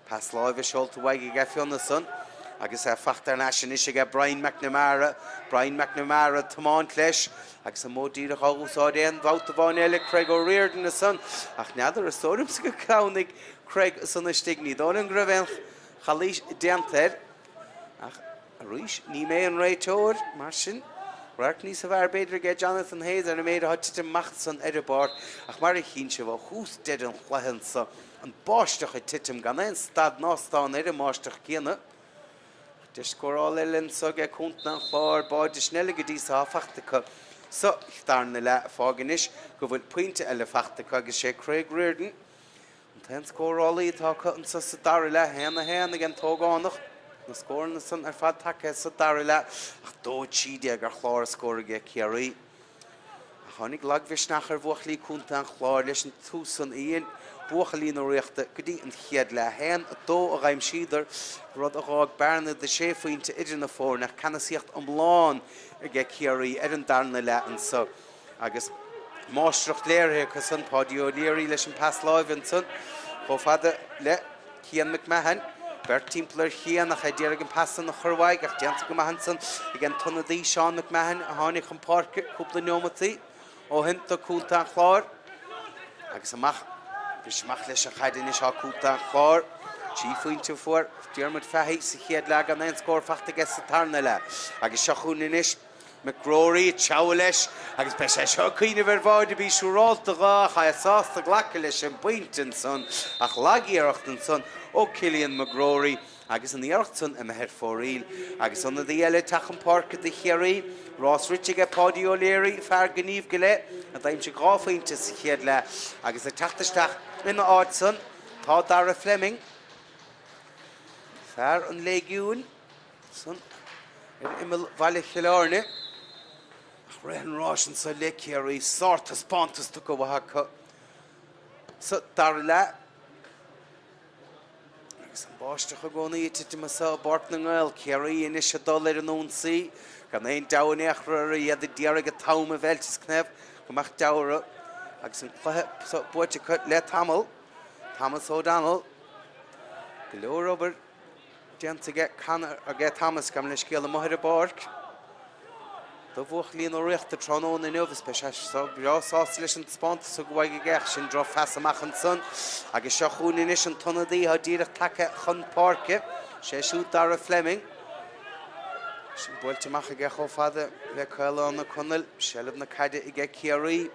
pas láimh seolta bhaige ge Fionna san agus é fachtar nasin is ge Brian McNamara tomáint leis agus a mó díireach á úsáidéan bhauta bháin eile Craig O'Riordan na san ach neadar a stórim sa go cánig Craig san istigh ní dólan grabhéanch Chalís déantar ach a rúis ní mé an réitóir mar sin Raach ní sa bhar beidir ge Jonathan Hayes ar a méid a háte macht san ar a bar ach mar a chin se bh chús dead an chluhan sa an báisteach a titim gan ein stad nástán ar a máisteach céanna de scóráil eilinn sa ge cúntna an chláir báid de snelle go dtí sa fachtacha So, darna le fáganis go bhfuil puinte eile feachta agus sé Craig Reardon. An scórálaí tá an sa dar le héana gan tógánach na scóirna san ar fad take sa dar le ach dóid siad gur chlár scóirige Ciarraí. Tháinig leaghbhis ar bhuachlí cúnta an chláir leis an túsan íon buachalí nó riachta go dtí an chiad le héan dó a ghaim siidir rud a ghág bearna de sé faointe idir na fórna canasíocht amláin ige Ciarraí ar an darna le an so agus mástrucht léirthe cos an pádio léirí leis an pas láimh an son Có fada le Cian Mumhan ber timpplair Cian nach déir an pasan na chorhaig ach deanta go mahansan ag an tunna dí Seán Mumhan a tháinig an Páirc cúpla nómatí ó hin do cúnta an chláir agus amach bismach leis a chaidir is á cúnta an chláir tí faointe fuór Diarmid fehéigh sa chiad le an ein scór fachta gas sa tarna le agus seachún inis McGrory, Chowlesh, agus be sé seo cuine bhar bháid a bhí siúráilta gá chaáasta ghlacha leis an buintin son ach lagíocht son ó Cillian McGrory agus an íocht son a mehead fóríl agus anna dí eile tachan Páirc de Ciarraí Ross Richige Pádio Léirí fear gníomh go le a daim se gáfainte sa chiad le agus a tataisteach ina áit son tá Dara Fleming fear an légiún son imil bhaile chiaárne Rehan Roshan sa le Ciarraí sorta spontas tu go bhacha sa dar le agus an báisteach a gcónaí tite me sa bort na nGael Ciarraí inis a dul ar an únsaí gan éon dahanéachra a iad a dearag a táma bheltis cnebh go mach dahra agus an chluthe sa buirte cut le Thomas O'Donnell go leor obair deanta get Conall a get Thomas gam leis céal a mothir a Páirc do bhuach líon ó riachta trónón in nuhas pe sé sásta leis an spáanta sa ghaige gceach sin dro feas amach an son agus seo chuún inis an tonadaí a díreach take chun Páirce sé siút Dara Fleming sin builteach a gceach ó fada le Coile na Conall sellh na caide i gceith Ciarraí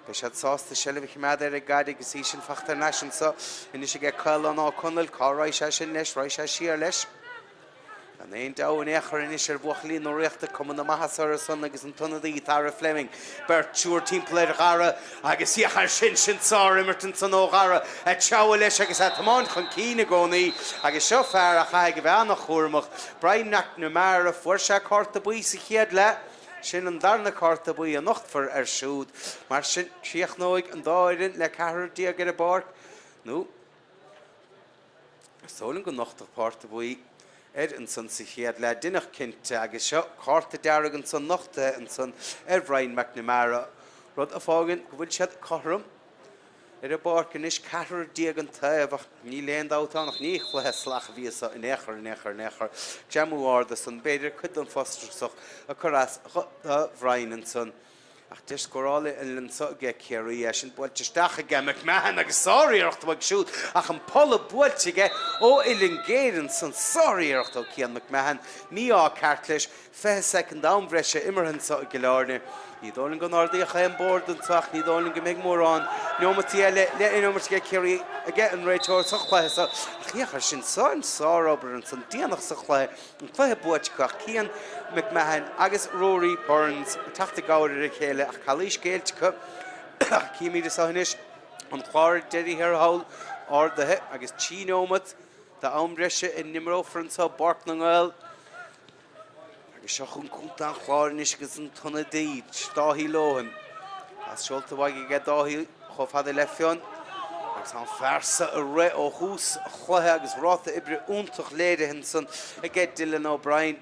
be sé sásta sellh chimead ar a gaiide agus í sin fachtar nation so inis a gceith Coile ná Conall cáráid sé sin leis ráid sé siar leis an éon dahanéachar inis ar bhuachlí nó riachta cum na maithasar son agus an tonadaí Dara Fleming ber túr timpplair gara agus iachar sin sár immertan san ó gara a teabha leis agus a tamáin chun cína gcónaí agus seo fearr a chaig go bheith nach chuirmach Breimneach na mar a fuair sé cárta buí sa chiad le sin an darna cárta buí a nochtfar ar siúd mar sin tríochnóig an dáirin le cethir ar a Páirc nó sólann go nochtach párta buí an son sa chiad le duineach cinnte agus seo cárta dearag an son nochta an son Breimneach na mara rud a fágan go bhfuil siad chothm ar a Páirc inis cethir díag an taobh ach ní léon dátánach ní chluthe slach a bhíosa in éair Jamúárda san beidir chud an fostrasach a chorás bhrain an son ach dis gorála in linn so ge Ciarraí sin builteisteach a gemach Mumhan agus sáiríocht bag siút ach an polla builteige ó ilinn géireann san sáiríocht ó Cian Mumhan ní á ceart leis fethe second down breise immerhan so go learne ní dólan go nádaí a chaim bord an tuach ní dólan go méid mórrán nómatí le inómar ge Ciarraí a get an réiteir sa chléthe so ach níachar sin sáin sáróbar an san díanach sa chléthe an chléthe builteach Cian Mumhan agus Rory Burns tata gáir a chéile ach chalís géiltecha cíimiad is áis an chláir deirí ar hail ordathe agus tí nómad de ambreise in nimró Fransá Páirc na nGael agus seo chun cúnta an chláir inis agus an tonadaí dáhí lohan as seolta bhaige ge dáhí cho fada le fion agus an fersa a ré ó hús chluthe agus ráta ibre úntach léide hin san a gé Dylan O'Brien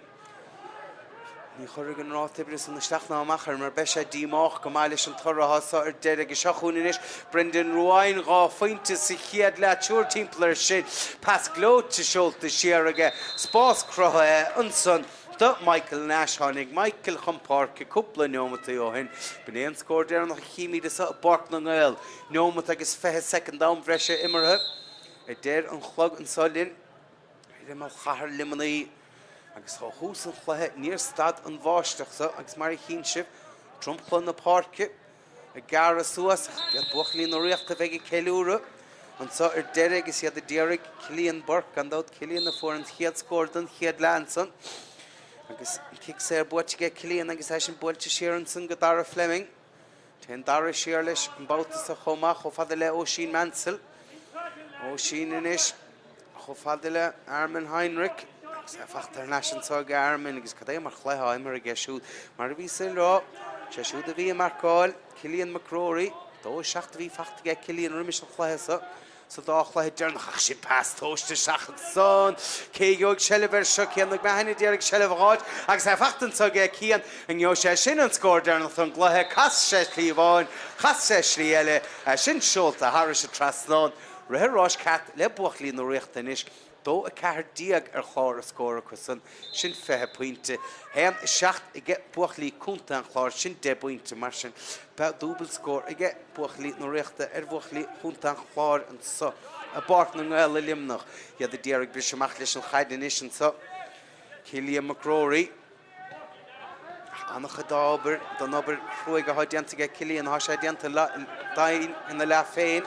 ní chuir an ráta ibre san isteach ná amachar mar be sé dímách go maiile an torratha ar deir agus seachún inis Brendan Ruáin gá faointe sa chiad le túr timpplair sin pas glóte seolta siar aige spás crotha an son do Michael Nash hánig Michael chun Páirc cúpla nómata ó hin ben éon scór dear nach chiimiad is a Páirc na nGael nómata agus fethe second down breise immerthe I déir an chlog an solinn idir mal chahar limanaí agus há hús an chluthe níor stad an bháisteach sa agus mar chin sibh trumpla na Páirce a gara suas get buachlín ó riachta bheith ceúra an sa ar deir agus iad a dearag Cillian Burke an dát Cillian na fór an chiad scór don chiad leansan agus kick sé buirte Cilíon agus é sin builte Sharon san go Dara Fleming. Ten Dara siar leis an boutas a chomach ó fada le Oisín Mansell. Oisín inis ó fada le Armin Heinrich. Sa fachtar nasin tog Armin agus cadé mar chlétha mar a gisiúd. Mar a bhí sin rá, sé siúd a bhí marcáil, Cilíon McCrory. Dó seach a bhí fachta Cilíon rimis an chlétha. So dá chlétha dearnach ach sin pás tóiste seachad son. Céigeog seilever seo céan ag mehanna dearag seileváid agus é fachtan tog cían an gneó sé sin an scór dearnach an gluthe cas sé slíomháin, cas sé slí eile sin siolta Harris a trasnán. Rithirrás cat le buachlín nó riachta inis. Dó a cethir díag chlár a scóra chusan sin 5 pointe. Hen seach ige buachlí cúnta an chlár sin 10 pointe mar sin. Ba dúbal scór ige buachlí nó riachta buachlí cúnta an chlár an so. A bart na nGael a Luimneach. Iad a dearag bris amach leis an chaidan is an so. Cilíon McCrory. Annach a dábar, don obair chruig a háidianta Cilíon há sé dianta dain in na le féin.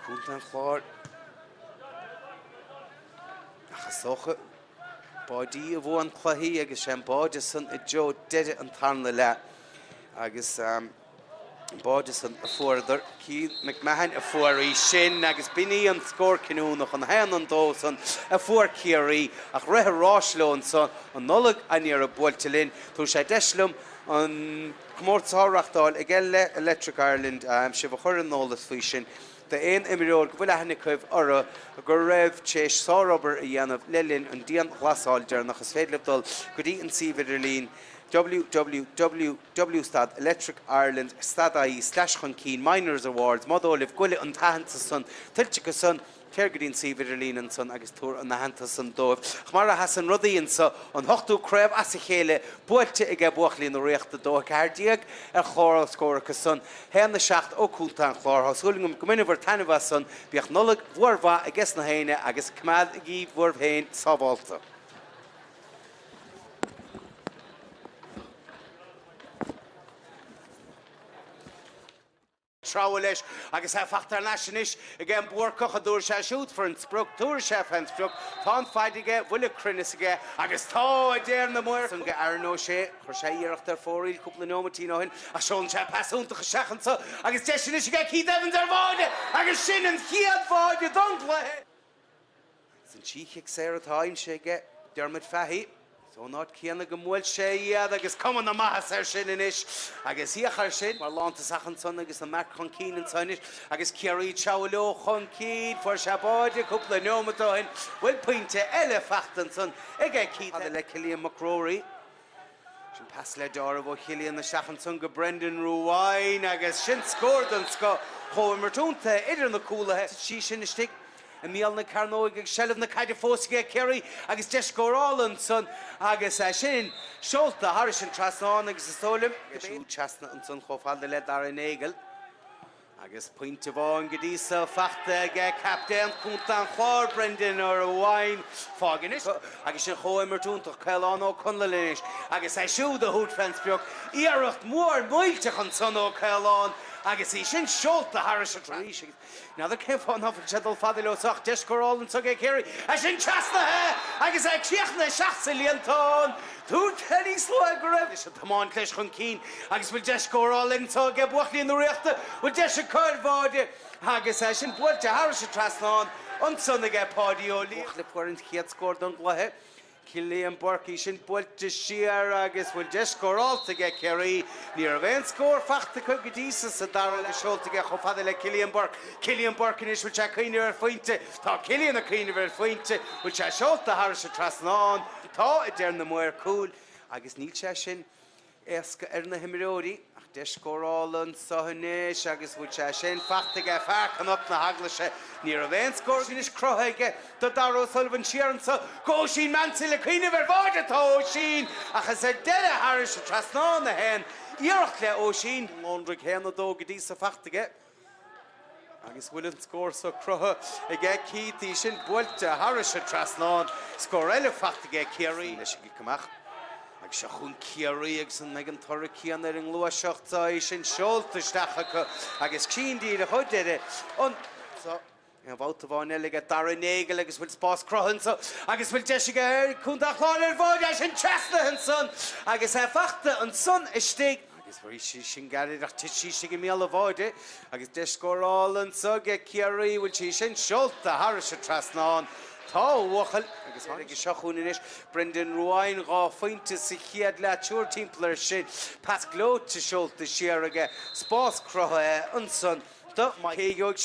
Cúnta an chlár. Socha bádí a bhó an chluichí agus sé báide san I Joe deide an tarna le agus báide san a fuardar Cian McMahon a fuarí sin agus bíní an scór cinúnach an hen an dó san a fuar Ciarraí ach rithir ráslón san an nullag aníar a buailte linn tú sé deislim an Cmórtáireachtáil ag eile Electric Ireland si bh chur an nólas faoi sin. The ein imiróir go bhfuil aithne chuibh ara a gur raibh téis sáróbar a dhéanamh lelinn an díon ghlasáil dearnach is féidir dul go dtí an Ciobháin lín www.electricireland.ie/chun Miners Awards modólibh goile an tahananta san tuilte go san Ceirgadín Ciobháin an san agus túr an nahananta san dóibh. Mar a hasan rudaíon sa an hochtú creibh as a chéile buailte ag buachlín ó riachta dó cardíag chláir scóra go san hen na seacht ó cúnta an chlár hásúlingum go minimhar tanmha san bíoch nullag mhórmha agus na héine agus cumad a gí mhórmh héin sábháilta. Tráuleis agus é fachtar naisinis a gcéim buorcach a dúir sé siút for an sprug túir sé fan sprug tá faidige bhuiile cruinneige agus tá a déir na muir san go airnó sé chur sé dhéirecht ar fóraíil cúpla nómatí nóhin a seán sé pasúntacha seachansa agus de sin is go cí Evans ar bháide agus sin an chiad bháide don gluthe. San tíigh sé atáim sé go dearmid fehí. So not céanna go mhfuil sé iad agus cuman na maithas ar sin inis agus íochar sin mar lánta sachan son agus na Mac chun cín an sonis agus Ciarraí teamhló chun cín for se báide cúpla nómatóin bhfuil pointe eile fachtan son ag cí le Cilíon McCrory. Sin pas le dára bh Cilíon na seachan son go Brendan Ruáin agus sin scór an sco chomh martúnta idir na cúlathe sí sin istigh. A míal na carnóig ag seilemh na caiide fósaige Ciarraí agus deiscórálan son agus sin seolta Harris an trasnán agus is tólim siú teasna an son chomháilda le dar an nGael agus pointe bháin go dtí sa fachta ag captain cúnta an chlár Brendan ar a bháin fáganis agus sin chomhartúnta Ceannais ó Conall inis agus siúd a hút fensbeoch iarracht mór muilteach an son ó Ceannais agus í sin seolta Harris a Ciarraí. Now the came on off Chedal Fadilo Soch Discorol and Sugay Kerry. As in Chasna, I guess I check the Shaxilianton. Two Teddy Slugger, this at the Montclash Hunkeen. I guess we'll just go all in so get walking in the Richter. We'll just a curve body. I guess I shouldn't put to Harris Trasnon on Sunday get party only. The current he had scored on Glahe. Cillian Burke sin builte siar agus bhfuil deiscóráilta ge Ciarraí níor bhéin scór fachta chu go dísa sa dara le seolta ge chomh le Cillian Burke. Cillian Burke inis bhfuil sé caoineamh ar faointe. Tá Cillian a caoineamh ar faointe bhfuil sé seolta Harris a trasnán. Tá I déir na muir cúil agus níl sé sin éasca ar na himiróí ach deiscórálan Ceannais agus bhfuil sé sin fachta ge fearchan up na haglaise níor bhéin scór inis crothaige do Darragh Sullivan Sheeransa go Oisín Mansell a caoineamh ar bháide tá Oisín achas é deile Harris a trasnán na hen iarracht le Oisín Londric hen a dó go dtí sa fachtaige agus bhfuil an scór sa crotha ag cítí sin buailte Harris a trasnán scór eile fachtaige Ciarraí leis go cumach agus se chun Ciarraí agus an megan torra cían ar an lua seachta sin seolta stacha agus cíndí a chuideire an bhát bháin eile dar nGael agus bhfuil spás crohan so agus bhfuil deisiige chunta chláir bhóid é sin trasna an son agus fachta an son istíigh agus bhí sin gaiireach tí sig míle bháide agus deiscórálan so ge Ciarraí bhfuil tí sin seolta thar se trasnáin tá bhachal agus tháinig seachúnis Brendan Roáin gá faointe sa chiad le túir timpplair sin pas glóte seolta siar aige spás crotha an son do má chéigeog